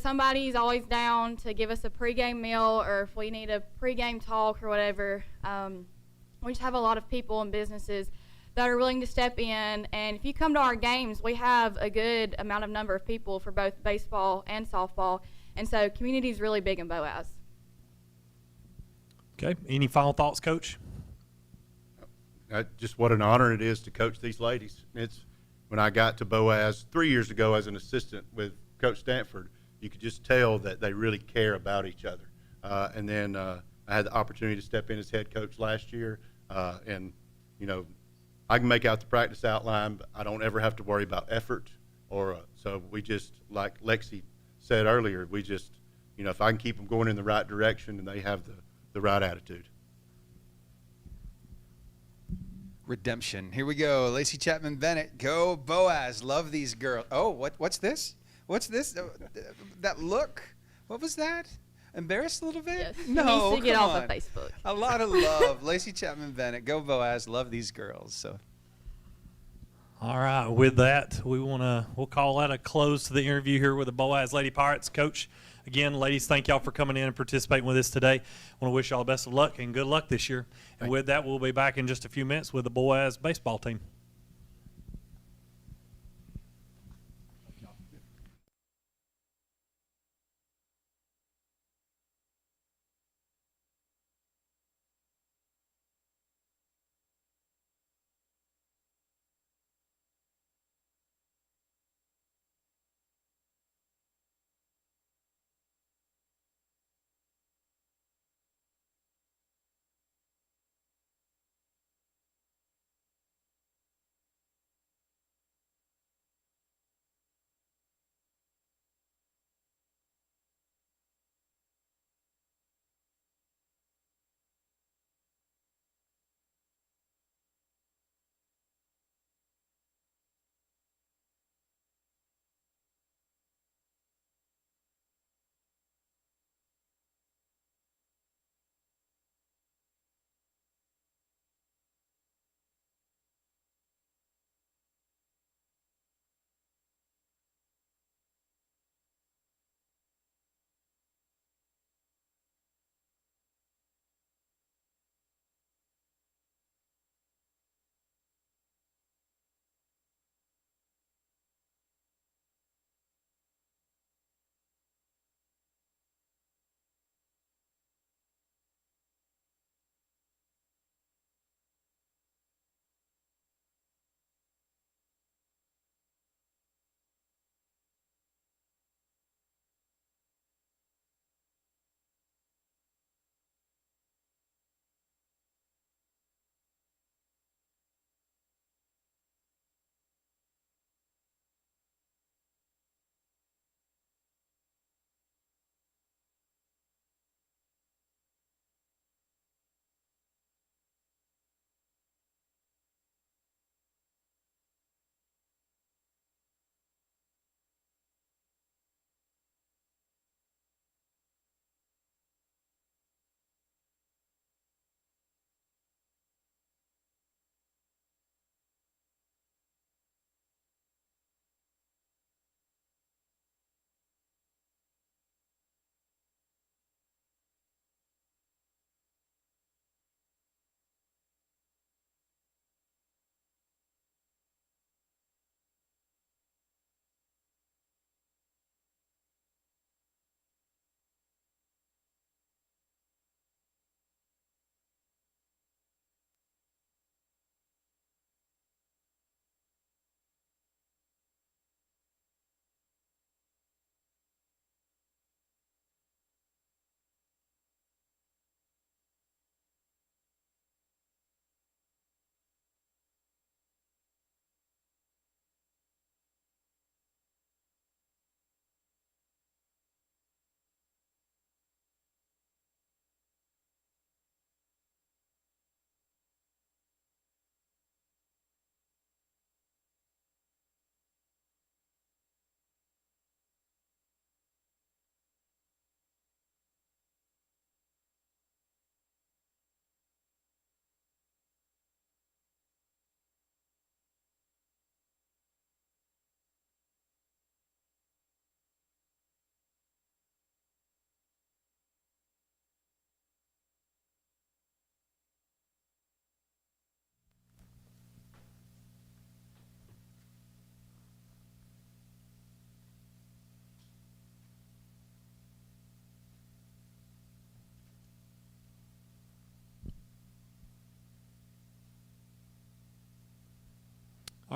somebody's always down to give us a pregame meal or if we need a pregame talk or whatever. We just have a lot of people and businesses that are willing to step in. And if you come to our games, we have a good number of people for both baseball and softball. And so community is really big in Boaz. Okay. Any final thoughts, Coach? Just what an honor it is to coach these ladies. It's when I got to Boaz 3 years ago as an assistant with Coach Stanford, you could just tell that they really care about each other. And then I had the opportunity to step in as head coach last year, and I can make out the practice outline, but I don't ever have to worry about effort. So we just, like Lexi said earlier, we just, if I can keep them going in the right direction and they have the right attitude. Redemption. Here we go. Lacey Chapman Bennett. Go Boaz. Love these girls. Oh, what's this? What's this? That look. What was that? Embarrassed a little bit? Yes. No. He needs to get come off on. of Facebook. A lot of love. Lacey Chapman Bennett. Go Boaz. Love these girls. So. All right. With that, we'll call that a close to the interview here with the Boaz Lady Pirates. Coach, again, ladies, thank y'all for coming in and participating with us today. I want to wish y'all the best of luck and good luck this year. And with that, we'll be back in just a few minutes with the Boaz baseball team.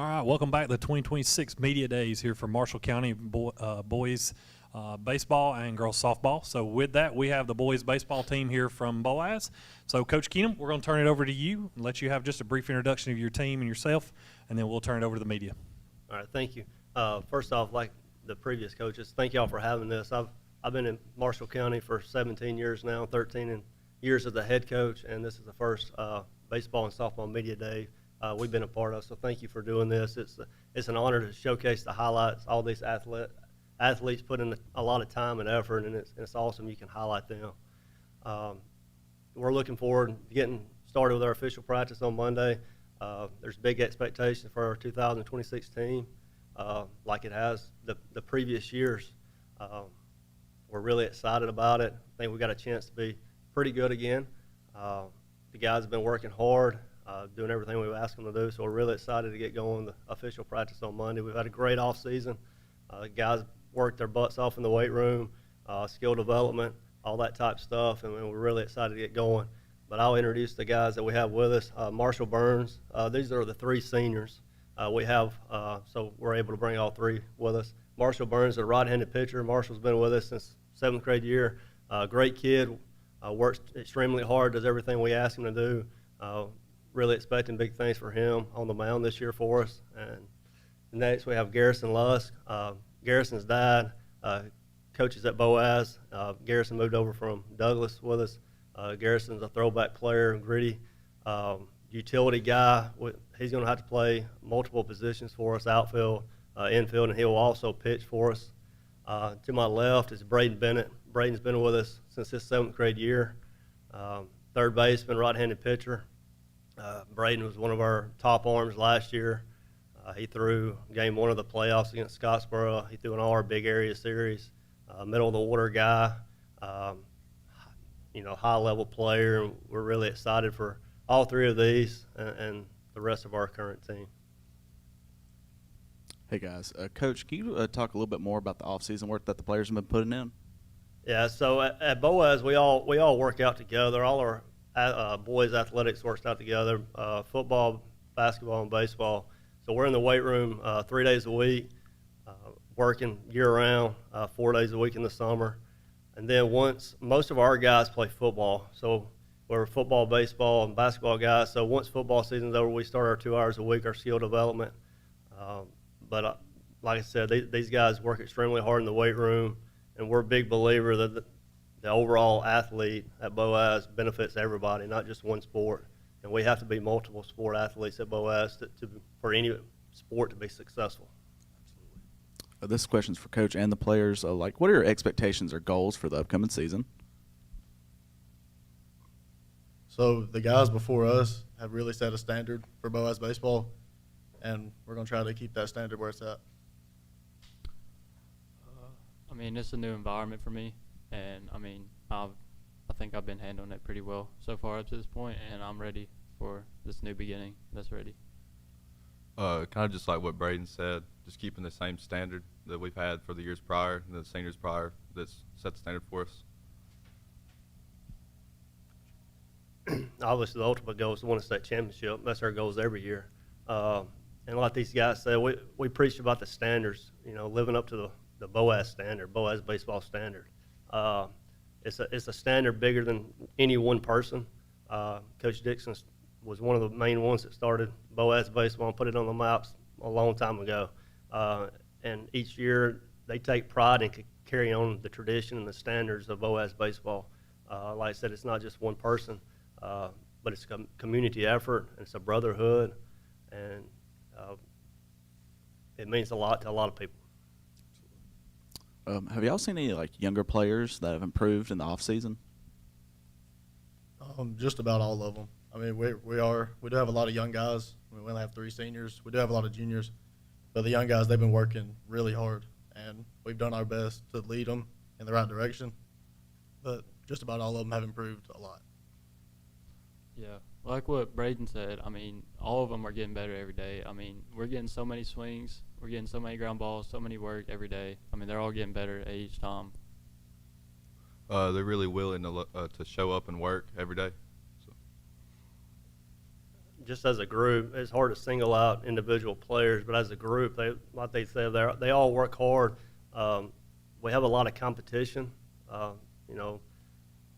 All right, welcome back to the 2026 Media Days here for Marshall County boys baseball and girls softball. So with that, we have the boys baseball team here from Boaz. So Coach Keenum, we're going to turn it over to you and let you have just a brief introduction of your team and yourself, and then we'll turn it over to the media. All right, thank you. First off, like the previous coaches, thank y'all for having this. I've been in Marshall County for 17 years now, 13 years as a head coach, and this is the first baseball and softball media day we've been a part of. So thank you for doing this. It's an honor to showcase the highlights. All these athletes put in a lot of time and effort, and it's awesome you can highlight them. We're looking forward to getting started with our official practice on Monday. There's big expectations for our 2026 team, like it has the previous years. We're really excited about it. I think we got a chance to be pretty good again. The guys have been working hard, doing everything we've asked them to do, so we're really excited to get going the official practice on Monday. We've had a great off season. Guys worked their butts off in the weight room, skill development, all that type of stuff, and we're really excited to get going. But I'll introduce the guys that we have with us. Marshall Burns, these are the three seniors we have, so we're able to bring all three with us. Marshall Burns, a right-handed pitcher. Marshall's been with us since 7th grade year. Great kid, works extremely hard, does everything we ask him to do. Really expecting big things for him on the mound this year for us. And next we have Garrison Lusk. Garrison's dad coaches at Boaz. Garrison moved over from Douglas with us. Garrison's a throwback player, gritty, utility guy. He's going to have to play multiple positions for us, outfield, infield, and he will also pitch for us. To my left is Braden Bennett. Braden's been with us since his 7th grade year. Third baseman, right-handed pitcher. Braden was one of our top arms last year. He threw game 1 of the playoffs against Scottsboro. He threw in all our big area series. Middle of the order guy, high-level player. And we're really excited for all three of these and the rest of our current team. Hey guys, Coach, can you talk a little bit more about the off-season work that the players have been putting in? Yeah, so at Boaz, we all work out together. All our boys athletics works out together, football, basketball, and baseball. So we're in the weight room 3 days a week, working year-round, 4 days a week in the summer. And then most of our guys play football, so we're football, baseball, and basketball guys. So once football season's over, we start our 2 hours a week, our skill development. But like I said, these guys work extremely hard in the weight room, and we're a big believer that the overall athlete at Boaz benefits everybody, not just one sport. And we have to be multiple sport athletes at Boaz for any sport to be successful. This question's for Coach and the players. What are your expectations or goals for the upcoming season? So the guys before us have really set a standard for Boaz baseball, and we're going to try to keep that standard where it's at. I mean, it's a new environment for me, and I mean, I think I've been handling it pretty well so far up to this point, and I'm ready for this new beginning that's ready. Kind of just like what Braden said, just keeping the same standard that we've had for the years prior, the seniors prior, that's set the standard for us. Obviously, the ultimate goal is to win a state championship. That's our goals every year. And like these guys said, we preach about the standards, living up to the Boaz standard, Boaz baseball standard. It's a standard bigger than any one person. Coach Dixon was one of the main ones that started Boaz baseball and put it on the maps a long time ago. And each year they take pride in carrying on the tradition and the standards of Boaz baseball. Like I said, it's not just one person, but it's a community effort, and it's a brotherhood, and it means a lot to a lot of people. Have y'all seen any younger players that have improved in the off season? Just about all of them. I mean, we do have a lot of young guys. We only have 3 seniors. We do have a lot of juniors, but the young guys, they've been working really hard, and we've done our best to lead them in the right direction. But just about all of them have improved a lot. Yeah, like what Braden said, I mean, all of them are getting better every day. I mean, we're getting so many swings, we're getting so many ground balls, so many work every day. I mean, they're all getting better at each time. They're really willing to show up and work every day. So. just as a group, it's hard to single out individual players, but as a group, like they said, they all work hard. We have a lot of competition. You know,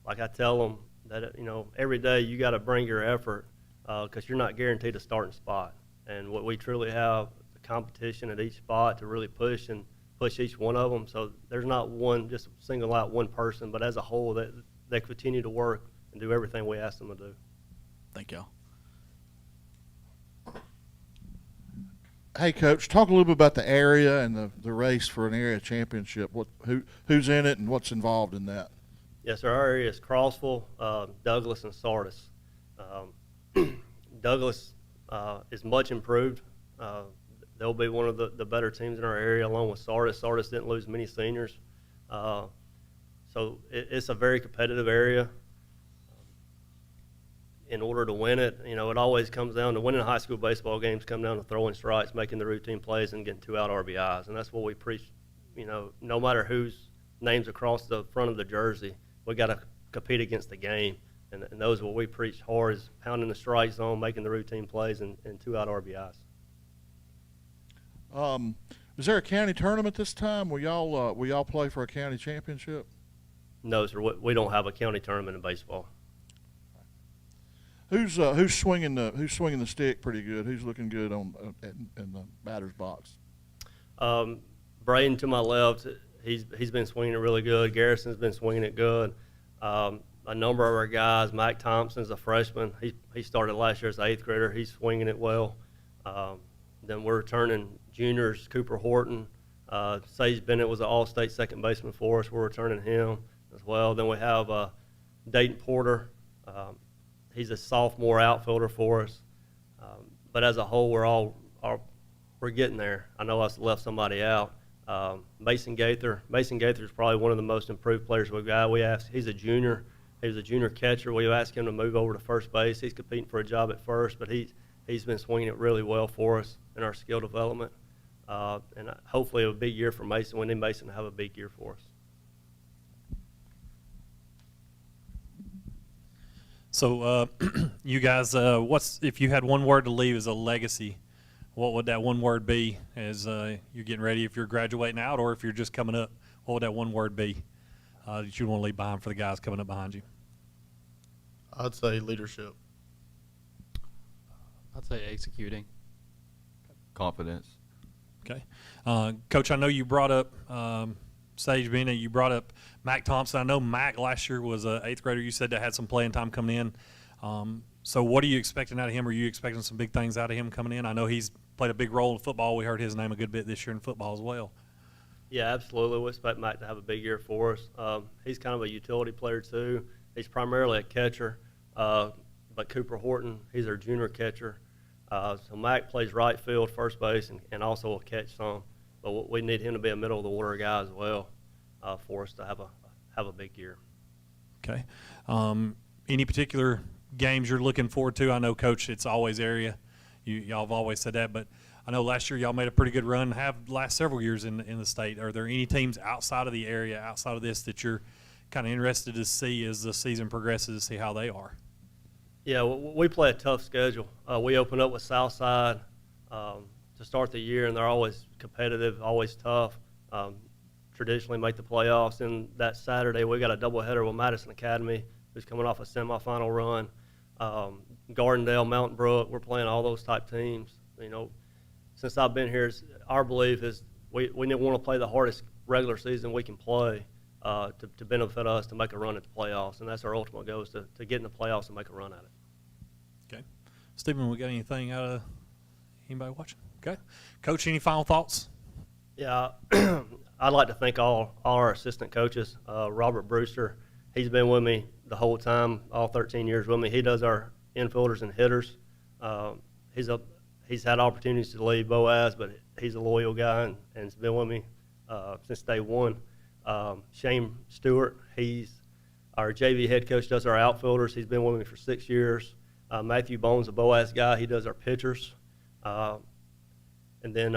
like I tell them that, you know, every day you got to bring your effort because you're not guaranteed a starting spot. And what we truly have the competition at each spot to really push each one of them. So there's not one, just single out one person, but as a whole, they continue to work and do everything we ask them to do. Thank y'all. Hey, Coach, talk a little bit about the area and the race for an area championship. Who's in it and what's involved in that? Yes, sir. Our area is Crossville, Douglas, and Sardis. Douglas is much improved. They'll be one of the better teams in our area, along with Sardis. Sardis didn't lose many seniors. So it's a very competitive area. In order to win it, you know, it always comes down to winning high school baseball games, come down to throwing strikes, making the routine plays, and getting 2-out RBIs. And that's what we preach, you know, no matter whose name's across the front of the jersey, we got to compete against the game. And those are what we preach hard is pounding the strike zone, making the routine plays, and 2-out RBIs. Is there a county tournament this time? Will y'all play for a county championship? No, sir. We don't have a county tournament in baseball. Who's swinging the stick pretty good? Who's looking good in the batter's box? Braden to my left, he's been swinging it really good. Garrison's been swinging it good. A number of our guys, Mike Thompson's a freshman. He started last year as an 8th grader. He's swinging it well. Then we're returning juniors, Cooper Horton. Sage Bennett was an all-state second baseman for us. We're returning him as well. Then we have Dayton Porter. He's a sophomore outfielder for us. But as a whole, we're getting there. I know I left somebody out. Mason Gaither. Mason Gaither is probably one of the most improved players we've got. He's a junior. He was a junior catcher. We asked him to move over to first base. He's competing for a job at first, but he's been swinging it really well for us in our skill development. And hopefully a big year for Mason. We need Mason to have a big year for us. So, you guys, if you had one word to leave as a legacy, what would that one word be as you're getting ready, if you're graduating out or if you're just coming up? What would that one word be that you want to leave behind for the guys coming up behind you? I'd say leadership. I'd say executing. Confidence. Okay. Coach, I know you brought up Sage Bennett. You brought up Mac Thompson. I know Mac last year was an 8th grader. You said that had some playing time coming in. So what are you expecting out of him? Are you expecting some big things out of him coming in? I know he's played a big role in football. We heard his name a good bit this year in football as well. Yeah, absolutely. We expect Mac to have a big year for us. He's kind of a utility player, too. He's primarily a catcher, but Cooper Horton, he's our junior catcher. So Mac plays right field, first base, and also will catch some. But we need him to be a middle-of-the-order guy as well for us to have a big year. Okay. Any particular games you're looking forward to? I know, Coach, it's always area. Y'all have always said that, but I know last year y'all made a pretty good run, have the last several years in the state. Are there any teams outside of the area, outside of this, that you're kind of interested to see as the season progresses, to see how they are? Yeah, we play a tough schedule. We open up with Southside to start the year, and they're always competitive, always tough. Traditionally make the playoffs. And that Saturday, we got a doubleheader with Madison Academy, who's coming off a semifinal run. Gardendale, Mountain Brook, we're playing all those type teams. You know, since I've been here, our belief is we want to play the hardest regular season we can play to benefit us to make a run at the playoffs. And that's our ultimate goal, is to get in the playoffs and make a run at it. Okay. Stephen, we got anything out of anybody watching? Okay. Coach, any final thoughts? Yeah, I'd like to thank all our assistant coaches. Robert Brewster, he's been with me the whole time, all 13 years with me. He does our infielders and hitters. He's had opportunities to leave Boaz, but he's a loyal guy and has been with me since day one. Shane Stewart, he's our JV head coach, does our outfielders. He's been with me for 6 years. Matthew Bones, a Boaz guy, he does our pitchers. And then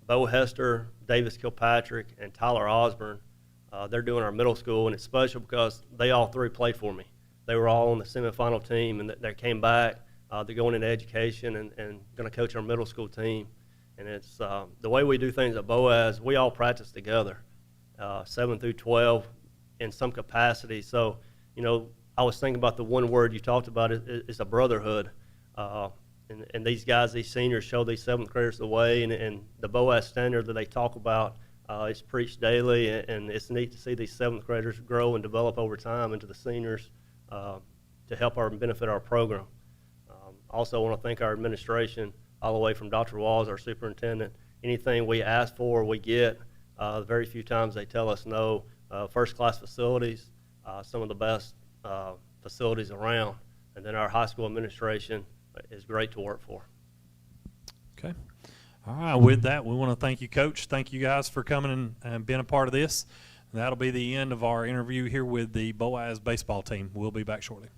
Bo Hester, Davis Kilpatrick, and Tyler Osborne, they're doing our middle school, and it's special because they all three played for me. They were all on the semifinal team, and they came back. they're going into education and going to coach our middle school team. And it's the way we do things at Boaz. We all practice together, 7 through 12, in some capacity. So, I was thinking about the one word you talked about is a brotherhood. And these guys, these seniors, show these seventh graders the way. And the Boaz standard that they talk about is preached daily. And it's neat to see these seventh graders grow and develop over time into the seniors to help benefit our program. Also, I want to thank our administration, all the way from Dr. Walls, our superintendent. Anything we ask for, we get. Very few times they tell us no. First-class facilities, some of the best facilities around. And then our high school administration is great to work for. Okay. All right. With that, we want to thank you, Coach. Thank you guys for coming and being a part of this. And that'll be the end of our interview here with the Boaz baseball team. We'll be back shortly.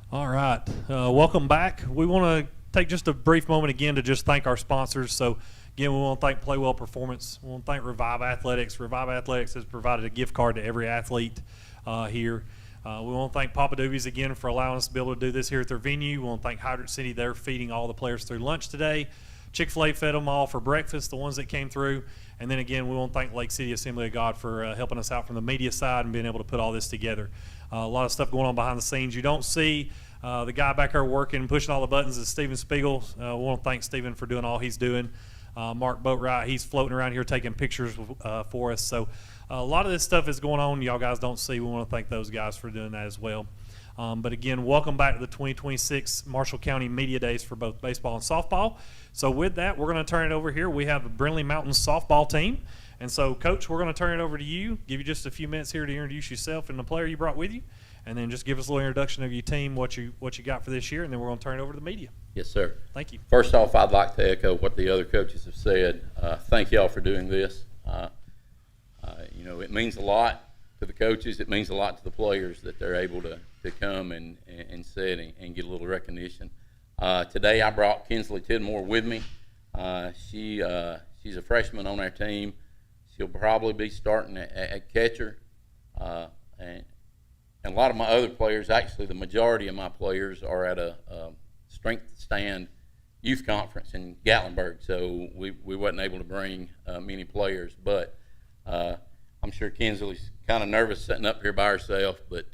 All right. Welcome back. We want to take just a brief moment again to just thank our sponsors. So, again, we want to thank Play Well Performance. We want to thank Revive Athletics. Revive Athletics has provided a gift card to every athlete here. We want to thank Papa Doobie's again for allowing us to be able to do this here at their venue. We want to thank Hydrant City. They're feeding all the players through lunch today. Chick-fil-A fed them all for breakfast, the ones that came through. And then again, we want to thank Lake City Assembly of God for helping us out from the media side and being able to put all this together. A lot of stuff going on behind the scenes. You don't see the guy back there working and pushing all the buttons is Steven Spiegel. We want to thank Steven for doing all he's doing. Mark Boatwright, he's floating around here taking pictures for us. So a lot of this stuff is going on y'all guys don't see. We want to thank those guys for doing that as well. But again, welcome back to the 2026 Marshall County Media Days for both baseball and softball. So with that, we're going to turn it over here. We have the Brindley Mountains softball team. And so, Coach, we're going to turn it over to you, give you just a few minutes here to introduce yourself and the player you brought with you, and then just give us a little introduction of your team, what you got for this year, and then we're going to turn it over to the media. Yes, sir. Thank you. First off, I'd like to echo what the other coaches have said. Thank y'all for doing this. It means a lot to the coaches. It means a lot to the players that they're able to come and sit and get a little recognition. Today I brought Kinsley Tidmore with me. She's a freshman on our team. She'll probably be starting at catcher. And a lot of my other players, actually the majority of my players, are at a strength stand youth conference in Gatlinburg, so we wasn't able to bring many players. But I'm sure Kinsley's kind of nervous sitting up here by herself, but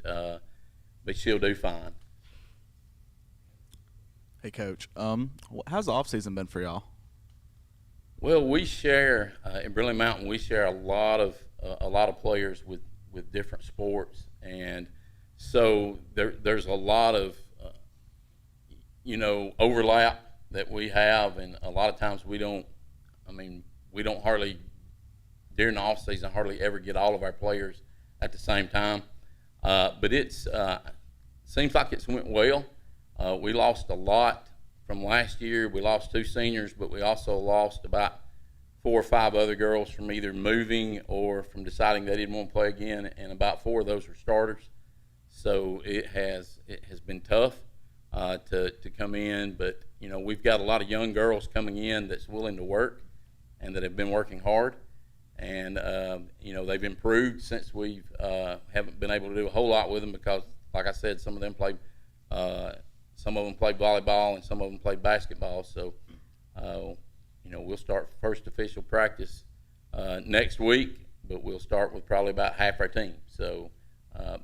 she'll do fine. Hey, Coach. How's the off season been for y'all? Well, we share in Brindley Mountain. We share a lot of players with different sports, and so there's a lot of overlap that we have, and a lot of times we don't hardly during the off season hardly ever get all of our players at the same time. But it's seems like it's went well. We lost a lot from last year. We lost 2 seniors, but we also lost about 4 or 5 other girls from either moving or from deciding they didn't want to play again, and about 4 of those were starters. So it has been tough to come in, but we've got a lot of young girls coming in that's willing to work and that have been working hard, and they've improved since we've haven't been able to do a whole lot with them because, like I said, some of them played volleyball and some of them played basketball. So we'll start first official practice next week, but we'll start with probably about half our team. So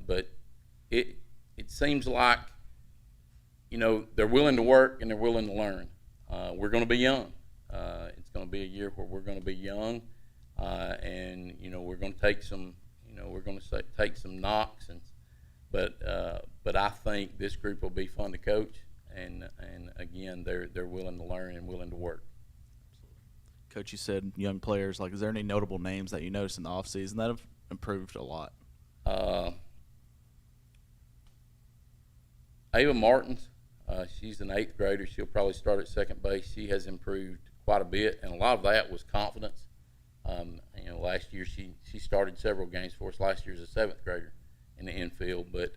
but it seems like they're willing to work and they're willing to learn. We're going to be young. It's going to be a year where we're going to be young, and we're going to take some take some knocks, but I think this group will be fun to coach, and again they're willing to learn and willing to work. Coach, you said young players. Like, is there any notable names that you noticed in the off season that have improved a lot? Ava Martins, she's an 8th grader. She'll probably start at second base. She has improved quite a bit, and a lot of that was confidence. Last year she started several games for us last year as a 7th grader in the infield, but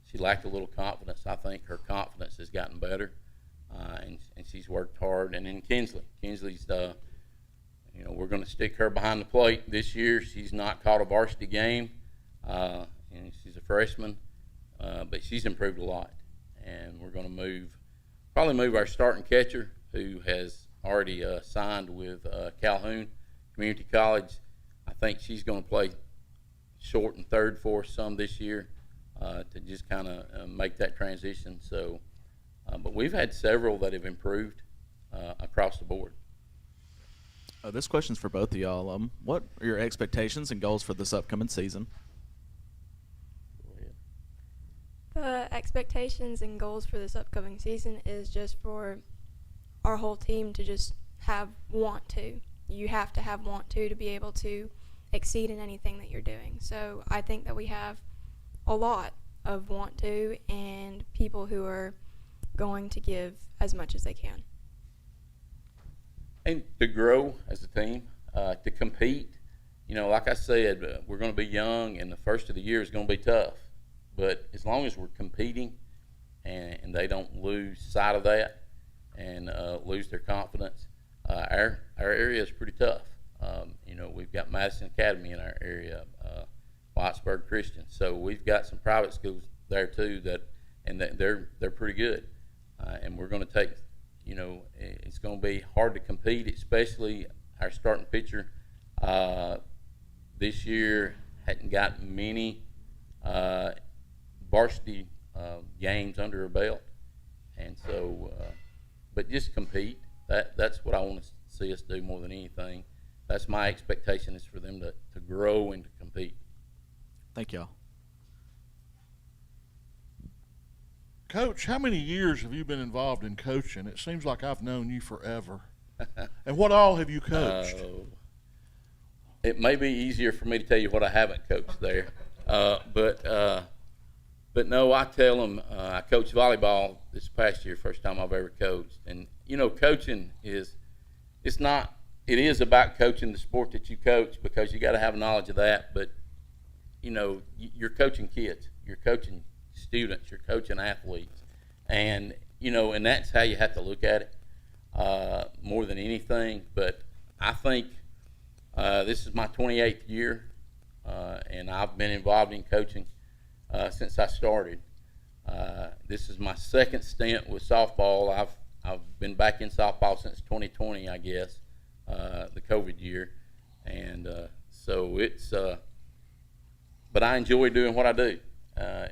she lacked a little confidence. I think her confidence has gotten better, and she's worked hard. And then Kinsley's, we're going to stick her behind the plate this year. She's not caught a varsity game, and she's a freshman. But she's improved a lot, and we're going to probably move our starting catcher, who has already signed with Calhoun Community College. I think she's going to play short and third for us some this year to just kind of make that transition. So, but we've had several that have improved across the board. This question's for both of y'all. What are your expectations and goals for this upcoming season? The expectations and goals for this upcoming season is just for our whole team to just have want to. You have to have want to be able to exceed in anything that you're doing. So I think that we have a lot of want to and people who are going to give as much as they can. And to grow as a team, to compete. Like I said, we're going to be young, and the first of the year is going to be tough. But as long as we're competing and they don't lose sight of that and lose their confidence. Our area is pretty tough. We've got Madison Academy in our area, Whitesburg Christian. So we've got some private schools there too they're pretty good. And we're going to take, it's going to be hard to compete, especially our starting pitcher this year hadn't got many varsity games under her belt. And so, but just compete. That's what I want to see us do more than anything. That's my expectation, is for them to grow and to compete. Thank y'all. Coach, how many years have you been involved in coaching? It seems like I've known you forever. And what all have you coached? It may be easier for me to tell you what I haven't coached there. But no, I tell them I coached volleyball this past year, first time I've ever coached. And, coaching it is about coaching the sport that you coach, because you got to have knowledge of that. But, you're coaching kids, you're coaching students, you're coaching athletes. And, and that's how you have to look at it more than anything. But I think this is my 28th year, and I've been involved in coaching since I started. This is my second stint with softball. I've been back in softball since 2020, I guess, the COVID year. And so it's, but I enjoy doing what I do.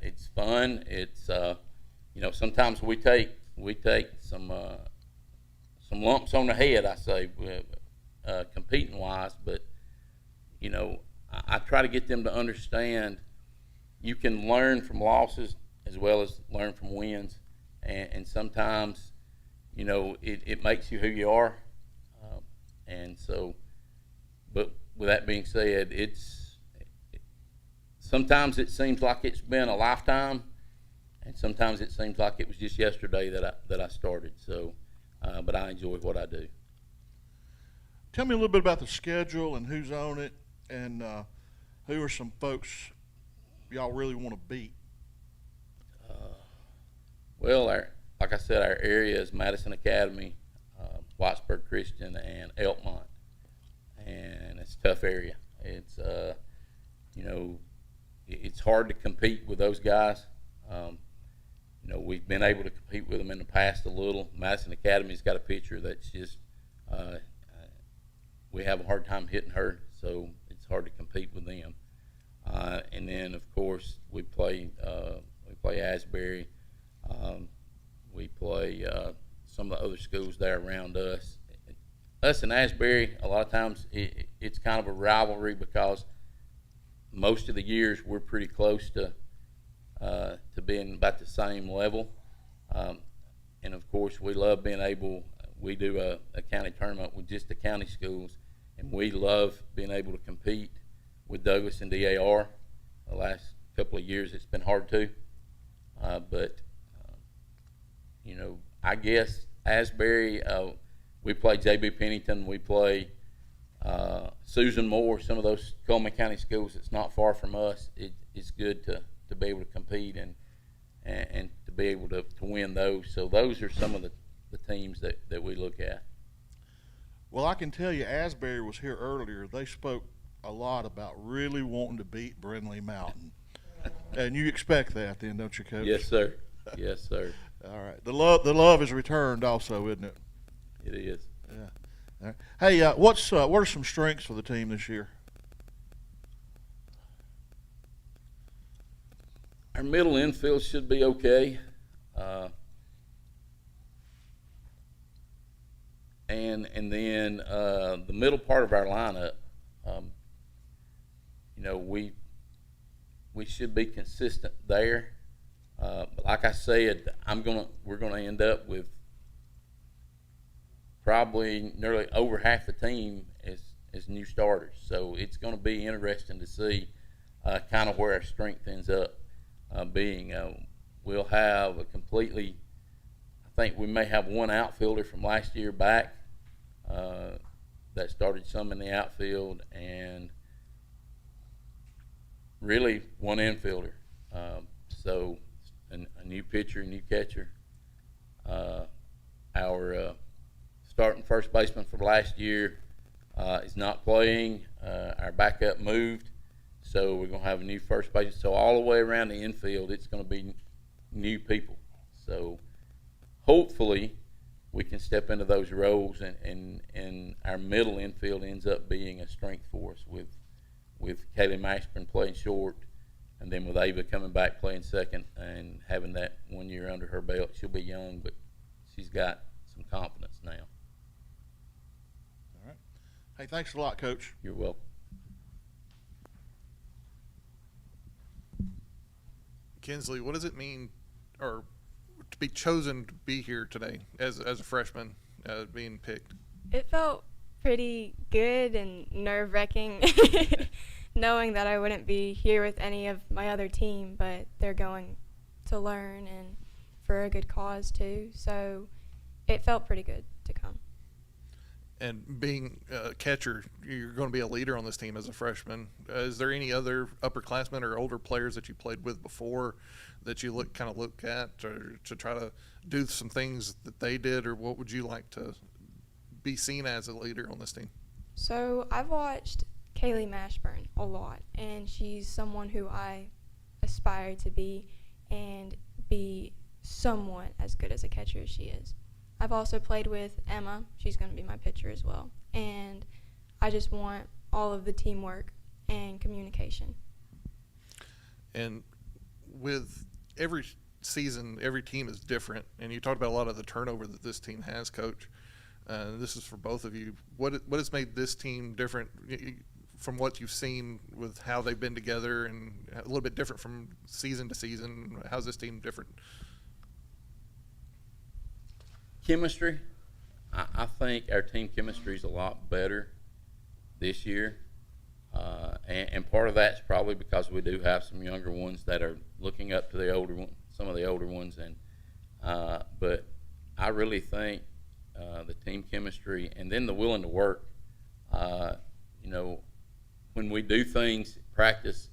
It's fun. It's, sometimes we take some lumps on the head, I say, competing wise, but, I try to get them to understand you can learn from losses as well as learn from wins. And sometimes, it makes you who you are. And so, but with that being said, sometimes it seems like it's been a lifetime, and sometimes it seems like it was just yesterday that I started. So, but I enjoy what I do. Tell me a little bit about the schedule and who's on it, and who are some folks y'all really want to beat? Well, like I said, our area is Madison Academy, Whitesburg Christian, and Elkmont, and it's a tough area. It's it's hard to compete with those guys. We've been able to compete with them in the past a little. Madison Academy's got a pitcher that's just we have a hard time hitting her, so it's hard to compete with them. And then, of course, we play Asbury. We play some of the other schools there around us. Us and Asbury, a lot of times it's kind of a rivalry, because most of the years we're pretty close to being about the same level. And of course, we love being able. We do a county tournament with just the county schools, and we love being able to compete with Douglas and DAR. The last couple of years it's been hard to, but I guess Asbury, we play J.B. Pennington, we play Susan Moore, some of those Coleman County schools that's not far from us. It's good to be able to compete and to be able to win those. So those are some of the teams that we look at. Well, I can tell you, Asbury was here earlier. They spoke a lot about really wanting to beat Brindley Mountain. And you expect that then, don't you, Coach? Yes, sir. Yes, sir. All right. The love is returned also, isn't it? It is. Yeah. All right. Hey, what are some strengths for the team this year? Our middle infield should be okay. And then the middle part of our lineup, we should be consistent there. But like I said, we're gonna end up with probably nearly over half the team as new starters. So it's going to be interesting to see kind of where our strength ends up being. We'll have I think we may have one outfielder from last year back that started some in the outfield, and really one infielder. So a new pitcher, a new catcher. Our starting first baseman from last year is not playing. Our backup moved, so we're going to have a new first baseman. So all the way around the infield, it's going to be new people. So hopefully we can step into those roles, and our middle infield ends up being a strength for us with Kaylee Mashburn playing short, and then with Ava coming back playing second and having that 1 year under her belt. She'll be young, but she's got some confidence now. All right. Hey, thanks a lot, Coach. You're welcome. Kinsley, what does it mean, or to be chosen to be here today as a freshman, being picked? It felt pretty good and nerve-wracking knowing that I wouldn't be here with any of my other team, but they're going to learn and for a good cause too. So it felt pretty good to come. And being a catcher, you're going to be a leader on this team as a freshman. Is there any other upperclassmen or older players that you played with before that you look at, or to try to do some things that they did, or what would you like to be seen as a leader on this team? So I've watched Kaylee Mashburn a lot, and she's someone who I aspire to be and be somewhat as good as a catcher as she is. I've also played with Emma. She's going to be my pitcher as well. And I just want all of the teamwork and communication. And with every season, every team is different. And you talked about a lot of the turnover that this team has, Coach. This is for both of you. What has made this team different from what you've seen with how they've been together, and a little bit different from season to season? How's this team different? Chemistry. I think our team chemistry is a lot better this year. And part of that's probably because we do have some younger ones that are looking up to the older one, some of the older ones. But I really think the team chemistry, and then the willing to work. When we do things, practice,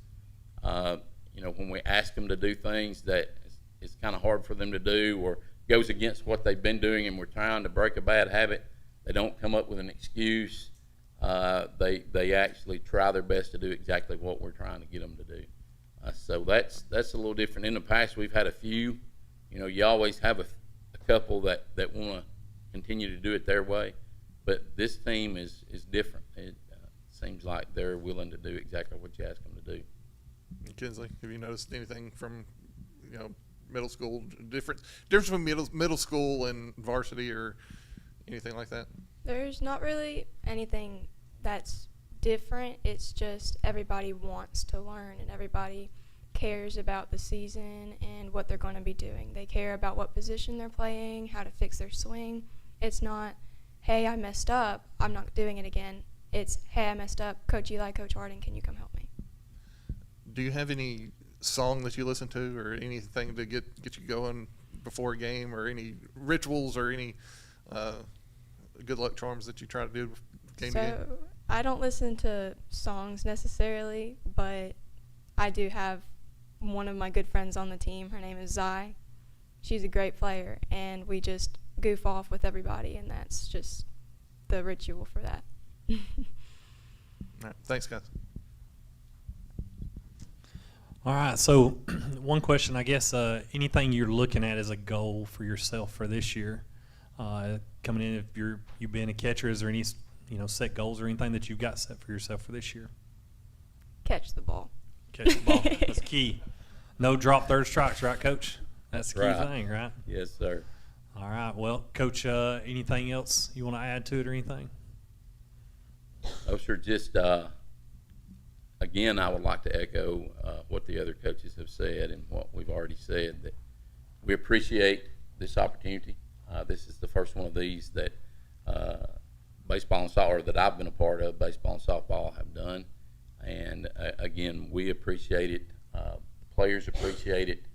when we ask them to do things that it's kind of hard for them to do, or goes against what they've been doing, and we're trying to break a bad habit, they don't come up with an excuse. They actually try their best to do exactly what we're trying to get them to do. So that's a little different. In the past, we've had a few. You always have a couple that want to continue to do it their way, but this team is different. It seems like they're willing to do exactly what you ask them to do. Kinsley, have you noticed anything from middle school difference from middle school and varsity, or anything like that? There's not really anything that's different. It's just everybody wants to learn, and everybody cares about the season and what they're going to be doing. They care about what position they're playing, how to fix their swing. It's not, hey, I messed up, I'm not doing it again. It's, hey, I messed up, Coach Eli, Coach Harding, can you come help me? Do you have any song that you listen to, or anything to get you going before a game, or any rituals, or any good luck charms that you try to do game to game? So I don't listen to songs necessarily, but I do have one of my good friends on the team. Her name is Zai. She's a great player, and we just goof off with everybody, and that's just the ritual for that. All right, thanks, guys. All right, so one question, I guess, anything you're looking at as a goal for yourself for this year, coming in, if you've been a catcher, is there any set goals or anything that you've got set for yourself for this year? Catch the ball. Catch the ball. That's key. No drop third strikes, right, Coach? That's the key Right. thing, right? Yes, sir. All right. Well, Coach, anything else you want to add to it or anything? Oh, sure. Just again, I would like to echo what the other coaches have said and what we've already said, that we appreciate this opportunity. This is the first one of these that baseball and softball, or that I've been a part of, baseball and softball have done. And again, we appreciate it. Players appreciate it.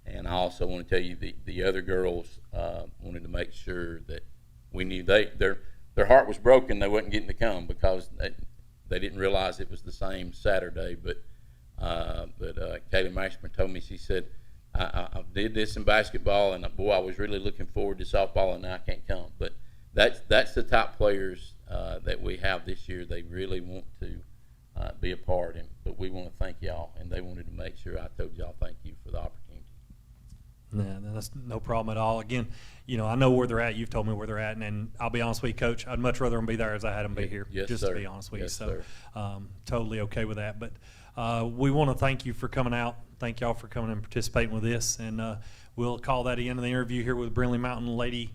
And I also want to tell you the other girls wanted to make sure that we knew their heart was broken. They wasn't getting to come because they didn't realize it was the same Saturday. But Kaylee Mashburn told me, she said, I did this in basketball, and boy, I was really looking forward to softball, and now I can't come. But that's the top players that we have this year. They really want to be a part, but we want to thank y'all, and they wanted to make sure I told y'all thank you for the opportunity. Yeah, that's no problem at all. Again, I know where they're at. You've told me where they're at, and I'll be honest with you, Coach. I'd much rather them be there as I had them be here. Yes, just sir. to be honest with Yes, you. sir. So, totally okay with that. But we want to thank you for coming out. Thank y'all for coming and participating with this, and we'll call that the end of the interview here with Brindley Mountain Lady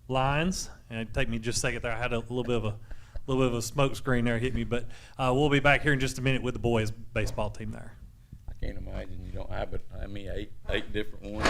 Lions. And it'd take me just a second there. I had a little bit of a smoke screen there hit me, but we'll be back here in just a minute with the boys baseball team there. I can't imagine you don't have it. I mean, eight different ones.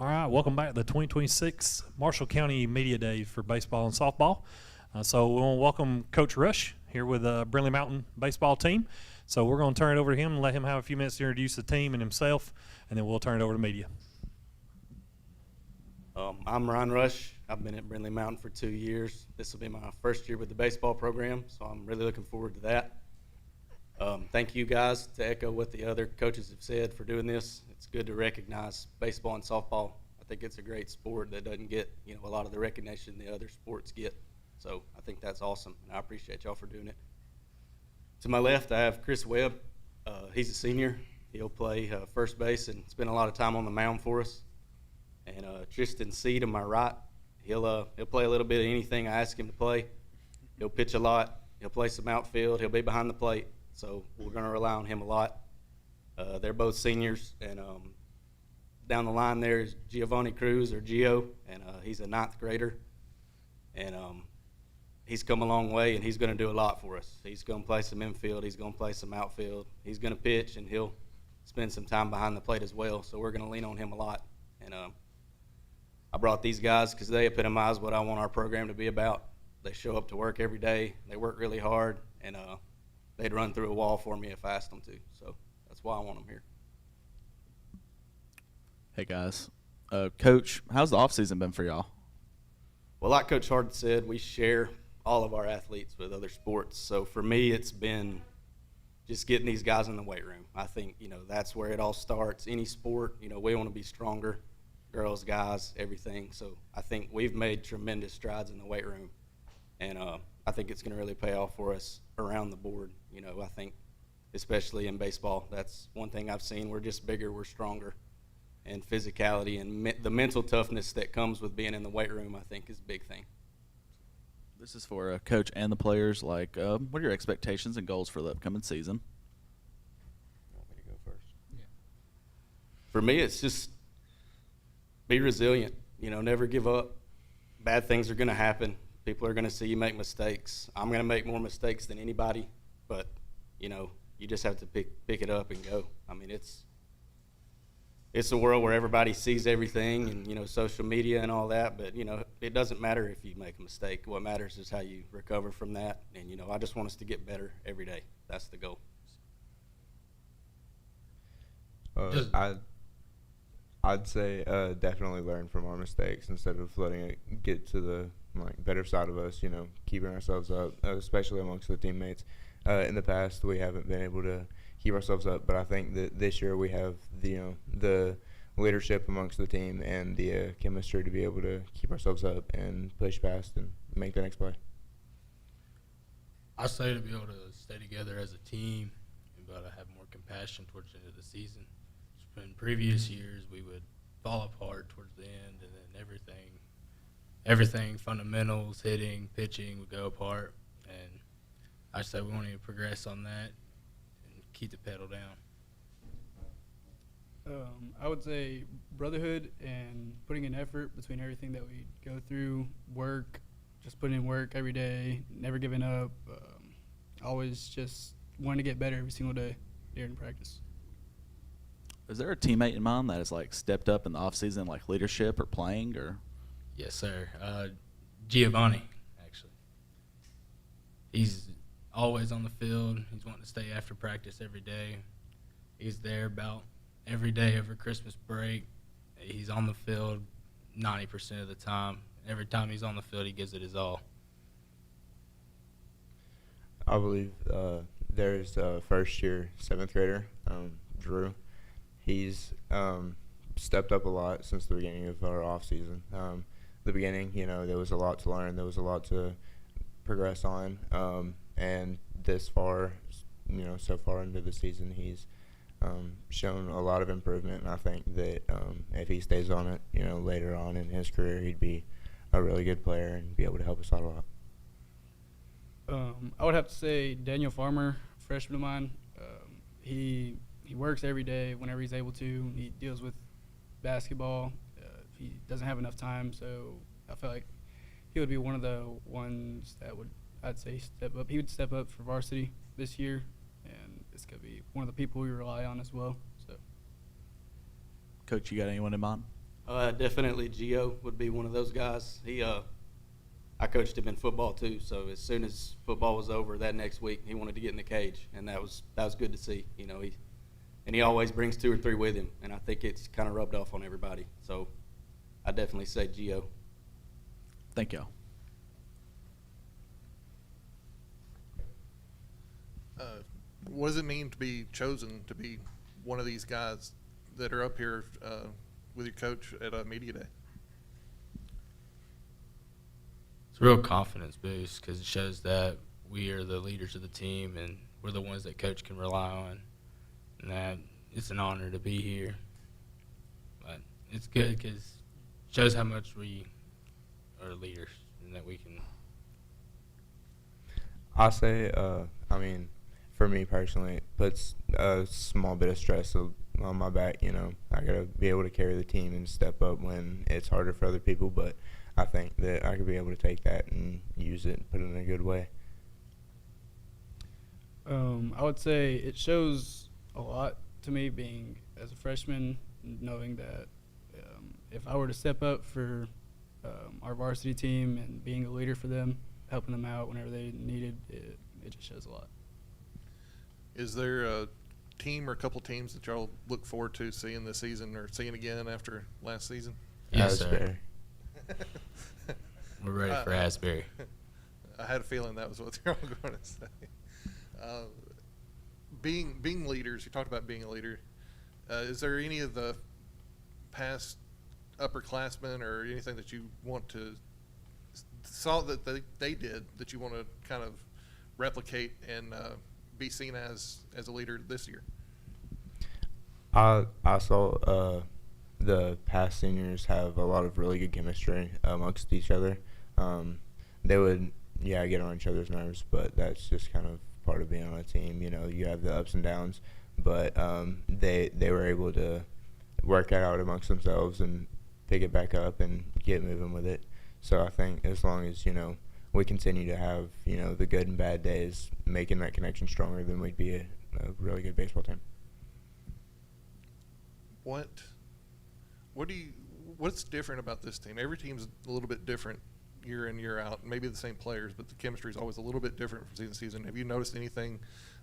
All right, welcome back to the 2026 Marshall County Media Days for baseball and softball. So we want to welcome Coach Rush here with the Brindley Mountain baseball team. So we're going to turn it over to him and let him have a few minutes to introduce the team and himself, and then we'll turn it over to media. I'm Ryan Rush. I've been at Brindley Mountain for 2 years. This will be my first year with the baseball program, so I'm really looking forward to that. Thank you guys, to echo what the other coaches have said, for doing this. It's good to recognize baseball and softball. I think it's a great sport that doesn't get a lot of the recognition the other sports get. So I think that's awesome, and I appreciate y'all for doing it. To my left, I have Chris Webb. He's a senior. He'll play first base and spend a lot of time on the mound for us. And Tristan C. to my right, he'll play a little bit of anything I ask him to play. He'll pitch a lot. He'll play some outfield. He'll be behind the plate. So we're going to rely on him a lot. They're both seniors, and down the line there is Giovanni Cruz, or Gio, and he's a 9th grader. And he's come a long way, and he's going to do a lot for us. He's going to play some infield. He's going to play some outfield. He's going to pitch, and he'll spend some time behind the plate as well. So we're going to lean on him a lot. And I brought these guys because they epitomize what I want our program to be about. They show up to work every day. They work really hard, and they'd run through a wall for me if I asked them to. So that's why I want them here. Hey, guys. Coach, how's the offseason been for y'all? Well, like Coach Hart said, we share all of our athletes with other sports. So for me, it's been just getting these guys in the weight room. I think, that's where it all starts. Any sport, we want to be stronger, girls, guys, everything. So I think we've made tremendous strides in the weight room. And I think it's going to really pay off for us around the board. I think especially in baseball, that's one thing I've seen. We're just bigger, we're stronger. And physicality and the mental toughness that comes with being in the weight room, I think, is a big thing. This is for Coach and the players. What are your expectations and goals for the upcoming season? You want me to go first? Yeah. For me, it's just be resilient. Never give up. Bad things are going to happen. People are going to see you make mistakes. I'm going to make more mistakes than anybody, but, you just have to pick it up and go. I mean, it's a world where everybody sees everything and, social media and all that, but, it doesn't matter if you make a mistake. What matters is how you recover from that, and, I just want us to get better every day. That's the goal. I'd say definitely learn from our mistakes instead of letting it get to the better side of us, keeping ourselves up, especially amongst the teammates. In the past, we haven't been able to keep ourselves up, but I think that this year we have the leadership amongst the team and the chemistry to be able to keep ourselves up and push past and make the next play. I say to be able to stay together as a team and be able to have more compassion towards the end of the season. In previous years, we would fall apart towards the end, and then everything, fundamentals, hitting, pitching, would go apart. And I say we want to progress on that and keep the pedal down. I would say brotherhood and putting in effort between everything that we go through, work, just putting in work every day, never giving up, always just wanting to get better every single day during practice. Is there a teammate in mind that has stepped up in the offseason, leadership or playing, or? Yes, sir. Giovanni, actually. He's always on the field. He's wanting to stay after practice every day. He's there about every day over Christmas break. He's on the field 90% of the time. Every time he's on the field, he gives it his all. I believe there's a first-year 7th grader, Drew. He's stepped up a lot since the beginning of our off season. The beginning, there was a lot to learn. There was a lot to progress on. And this far, so far into the season, he's shown a lot of improvement. And I think that if he stays on it, later on in his career, he'd be a really good player and be able to help us out a lot. I would have to say Daniel Farmer, freshman of mine. He works every day whenever he's able to. He deals with basketball. He doesn't have enough time, so I feel like he would be one of the ones that I'd say step up. He would step up for varsity this year, and it's going to be one of the people we rely on as well. So, Coach, you got anyone in mind? Definitely Gio would be one of those guys. I coached him in football too, so as soon as football was over that next week, he wanted to get in the cage, and that was good to see. You know, he always brings 2 or 3 with him, and I think it's kind of rubbed off on everybody. So I definitely say Gio. Thank y'all. What does it mean to be chosen to be one of these guys that are up here with your coach at a media day? It's a real confidence boost because it shows that we are the leaders of the team and we're the ones that coach can rely on, and that it's an honor to be here. But it's good because it shows how much we are leaders and that we can. I'll say, I mean, for me personally, it puts a small bit of stress on my back. You know, I gotta be able to carry the team and step up when it's harder for other people. But I think that I could be able to take that and use it and put it in a good way. I would say it shows a lot to me being as a freshman, knowing that if I were to step up for our varsity team and being a leader for them, helping them out whenever they needed it, it just shows a lot. Is there a team or a couple teams that y'all look forward to seeing this season or seeing again after last season? Yes, sir. We're ready for Asbury. I had a feeling that was what they were all going to say. Being leaders, you talked about being a leader. Is there any of the past upperclassmen or anything that you want to saw that they did that you want to kind of replicate and be seen as a leader this year? I saw the past seniors have a lot of really good chemistry amongst each other. They would, get on each other's nerves, but that's just kind of part of being on a team. You know, you have the ups and downs, but they were able to work that out amongst themselves and pick it back up and get moving with it. So I think as long as, we continue to have, the good and bad days, making that connection stronger, then we'd be a really good baseball team. What's different about this team? Every team's a little bit different year in, year out. Maybe the same players, but the chemistry is always a little bit different from season to season. Have you noticed anything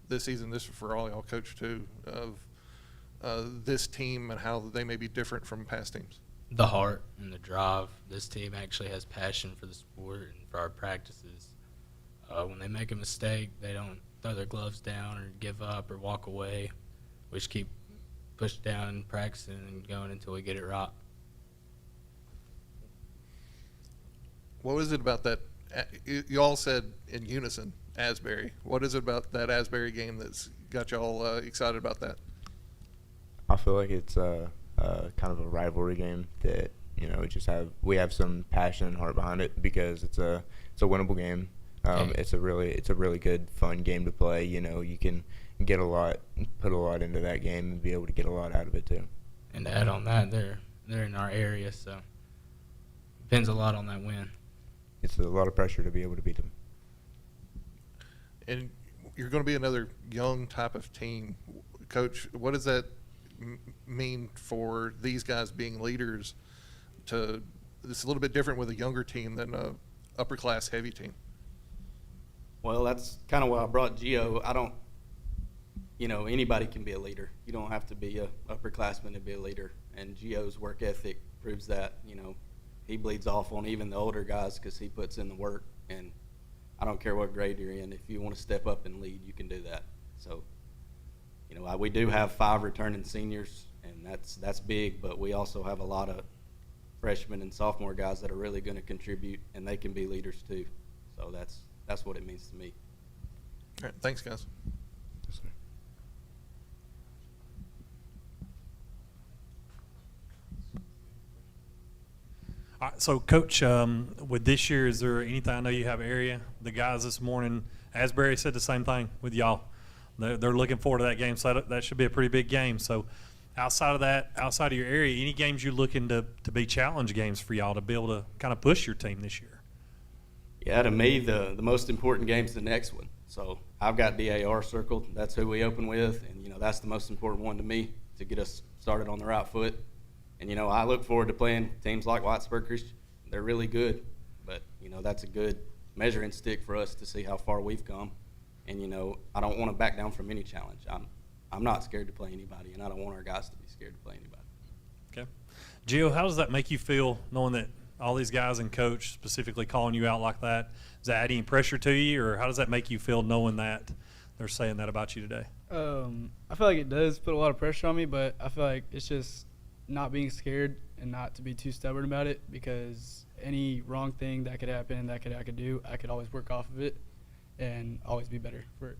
this season, this for all y'all coach too, of this team and how they may be different from past teams? The heart and the drive. This team actually has passion for the sport and for our practices. When they make a mistake, they don't throw their gloves down or give up or walk away. We just keep pushing down and practicing and going until we get it right. What is it about that? You all said in unison, Asbury. What is it about that Asbury game that's got y'all excited about that? I feel like it's kind of a rivalry game that we have some passion and heart behind it because it's a winnable game. It's a really good fun game to play. You can get put a lot into that game and be able to get a lot out of it too. And to add on that, they're in our area, so depends a lot on that win. It's a lot of pressure to be able to beat them. And you're going to be another young type of team, Coach. What does that mean for these guys being leaders? It's a little bit different with a younger team than a upper class heavy team. Well, that's kind of why I brought Gio. Anybody can be a leader. You don't have to be a upperclassman to be a leader. And Gio's work ethic proves that. He bleeds off on even the older guys because he puts in the work. And I don't care what grade you're in. If you want to step up and lead, you can do that. So, we do have 5 returning seniors, and that's big. But we also have a lot of freshmen and sophomore guys that are really going to contribute, and they can be leaders too. So that's what it means to me. All right, thanks, guys. Yes, sir. All right, so, Coach, with this year, is there anything? I know you have area. The guys this morning, Asbury said the same thing with y'all. They're looking forward to that game, so that should be a pretty big game. So, outside of that, outside of your area, any games you're looking to be challenge games for y'all to be able to kind of push your team this year? Yeah, to me, the most important game is the next one. So I've got DAR circled. That's who we open with, and that's the most important one to me to get us started on the right foot. And, I look forward to playing teams like Whitesburg Christian. They're really good, but, that's a good measuring stick for us to see how far we've come. And, I don't want to back down from any challenge. I'm not scared to play anybody, and I don't want our guys to be scared to play anybody. Okay. Gio, how does that make you feel knowing that all these guys and coach specifically calling you out like that? Does that add any pressure to you, or how does that make you feel knowing that they're saying that about you today? I feel like it does put a lot of pressure on me, but I feel like it's just not being scared and not to be too stubborn about it, because any wrong thing that could happen, I could do, I could always work off of it and always be better for it.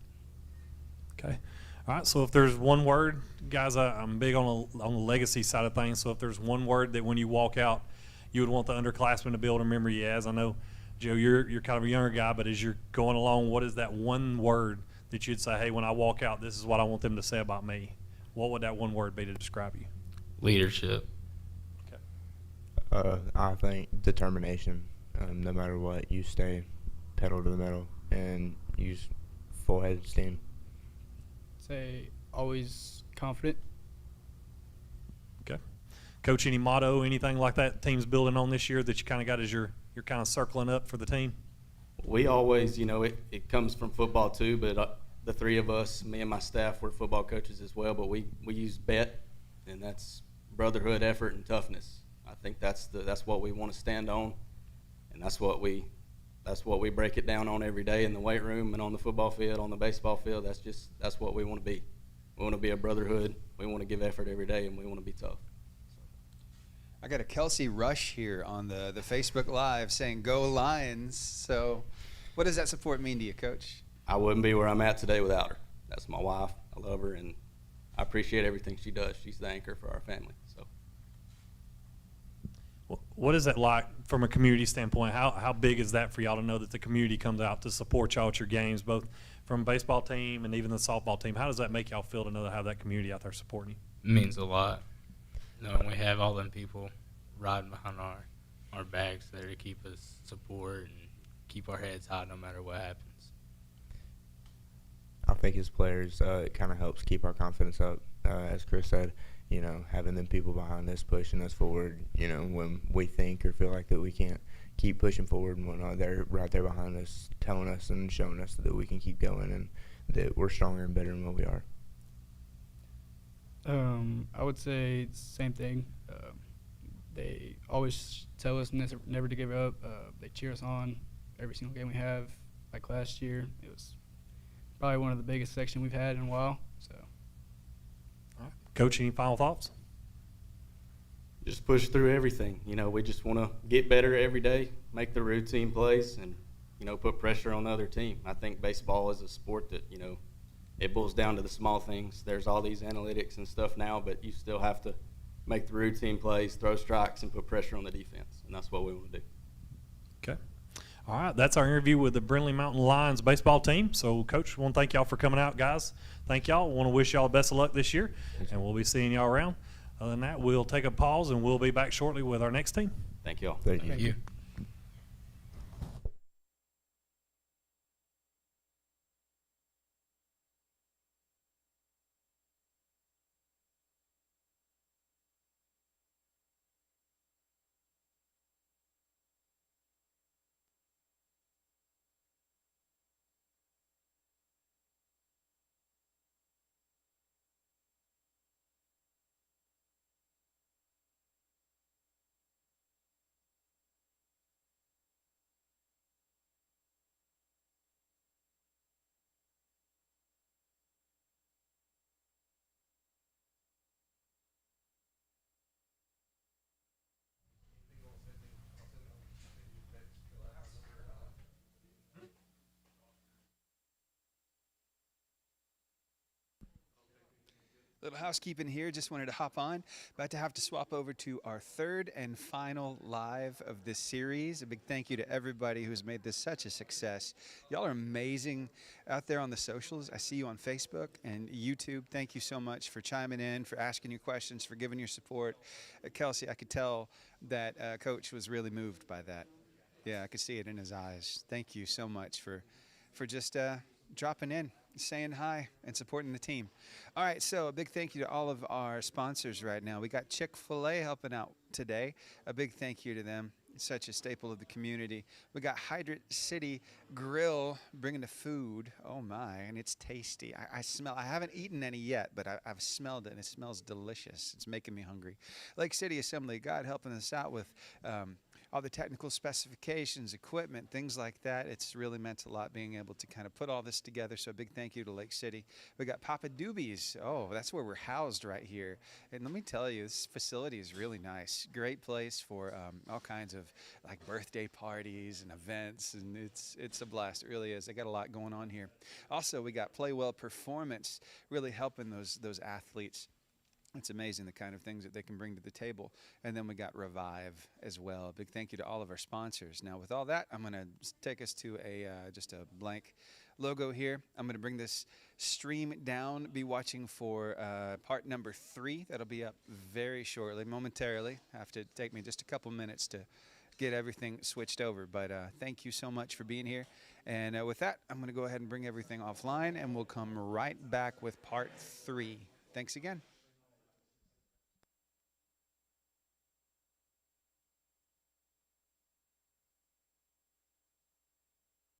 Okay. All right, so if there's one word, guys, I'm big on the legacy side of things. So if there's one word that when you walk out, you would want the underclassmen to be able to remember you as. I know, Joe, you're kind of a younger guy, but as you're going along, what is that one word that you'd say, hey, when I walk out, this is what I want them to say about me? What would that one word be to describe you? Leadership. Okay. I think determination. No matter what, you stay pedal to the metal and use full-headed steam. Say always confident. Okay. Coach, any motto, anything like that team's building on this year that you kind of got as you're kind of circling up for the team? We always, it comes from football too, but the three of us, me and my staff, we're football coaches as well, but we use BET, and that's brotherhood, effort, and toughness. I think that's what we want to stand on, and that's what we break it down on every day in the weight room and on the football field, on the baseball field. That's what we want to be. We want to be a brotherhood. We want to give effort every day, and we want to be tough. I got a Kelsey Rush here on the Facebook Live saying, "Go Lions." So what does that support mean to you, Coach? I wouldn't be where I'm at today without her. That's my wife. I love her, and I appreciate everything she does. She's the anchor for our family. So. What is that like from a community standpoint? How big is that for y'all to know that the community comes out to support y'all at your games, both from baseball team and even the softball team? How does that make y'all feel to know to have that community out there supporting you? It means a lot. Knowing we have all them people riding behind our backs there to keep us support and keep our heads high no matter what happens. I think as players, it kind of helps keep our confidence up. As Chris said, having them people behind us pushing us forward, when we think or feel like that we can't keep pushing forward and whatnot, they're right there behind us, telling us and showing us that we can keep going and that we're stronger and better than what we are. I would say it's the same thing. They always tell us never to give up. They cheer us on every single game we have. Like last year, it was probably one of the biggest sections we've had in a while. So, all right. Coach, any final thoughts? Just push through everything. We just want to get better every day, make the routine plays, and put pressure on the other team. I think baseball is a sport that it boils down to the small things. There's all these analytics and stuff now, but you still have to make the routine plays, throw strikes, and put pressure on the defense, and that's what we want to do. Okay. All right, that's our interview with the Brindley Mountain Lions baseball team. So, Coach, we want to thank y'all for coming out, guys. Thank y'all. We want to wish y'all the best of luck this year, and we'll be seeing y'all around. Other than that, we'll take a pause, and we'll be back shortly with our next team. Thank y'all. Thank you. Little housekeeping here. Just wanted to hop on. About to have to swap over to our third and final live of this series. A big thank you to everybody who's made this such a success. Y'all are amazing out there on the socials. I see you on Facebook and YouTube. Thank you so much for chiming in, for asking your questions, for giving your support. Kelsey, I could tell that Coach was really moved by that. Yeah, I could see it in his eyes. Thank you so much for just dropping in, saying hi, and supporting the team. All right, so a big thank you to all of our sponsors right now. We got Chick-fil-A helping out today. A big thank you to them. It's such a staple of the community. We got Hydrant City Grill bringing the food. Oh my, and it's tasty. I haven't eaten any yet, but I've smelled it, and it smells delicious. It's making me hungry. Lake City Assembly, God helping us out with all the technical specifications, equipment, things like that. It's really meant a lot being able to kind of put all this together. So a big thank you to Lake City. We got Papa Doobie's. Oh, that's where we're housed right here. And let me tell you, this facility is really nice. Great place for all kinds of like birthday parties and events, and it's a blast. It really is. They got a lot going on here. Also, we got Play Well Performance really helping those athletes. It's amazing the kind of things that they can bring to the table. And then we got Revive as well. Big thank you to all of our sponsors. Now, with all that, I'm going to take us to just a blank logo here. I'm going to bring this stream down, be watching for part number 3. That'll be up very shortly, momentarily. Have to take me just a couple minutes to get everything switched over. But thank you so much for being here. And with that, I'm going to go ahead and bring everything offline, and we'll come right back with part 3. Thanks again.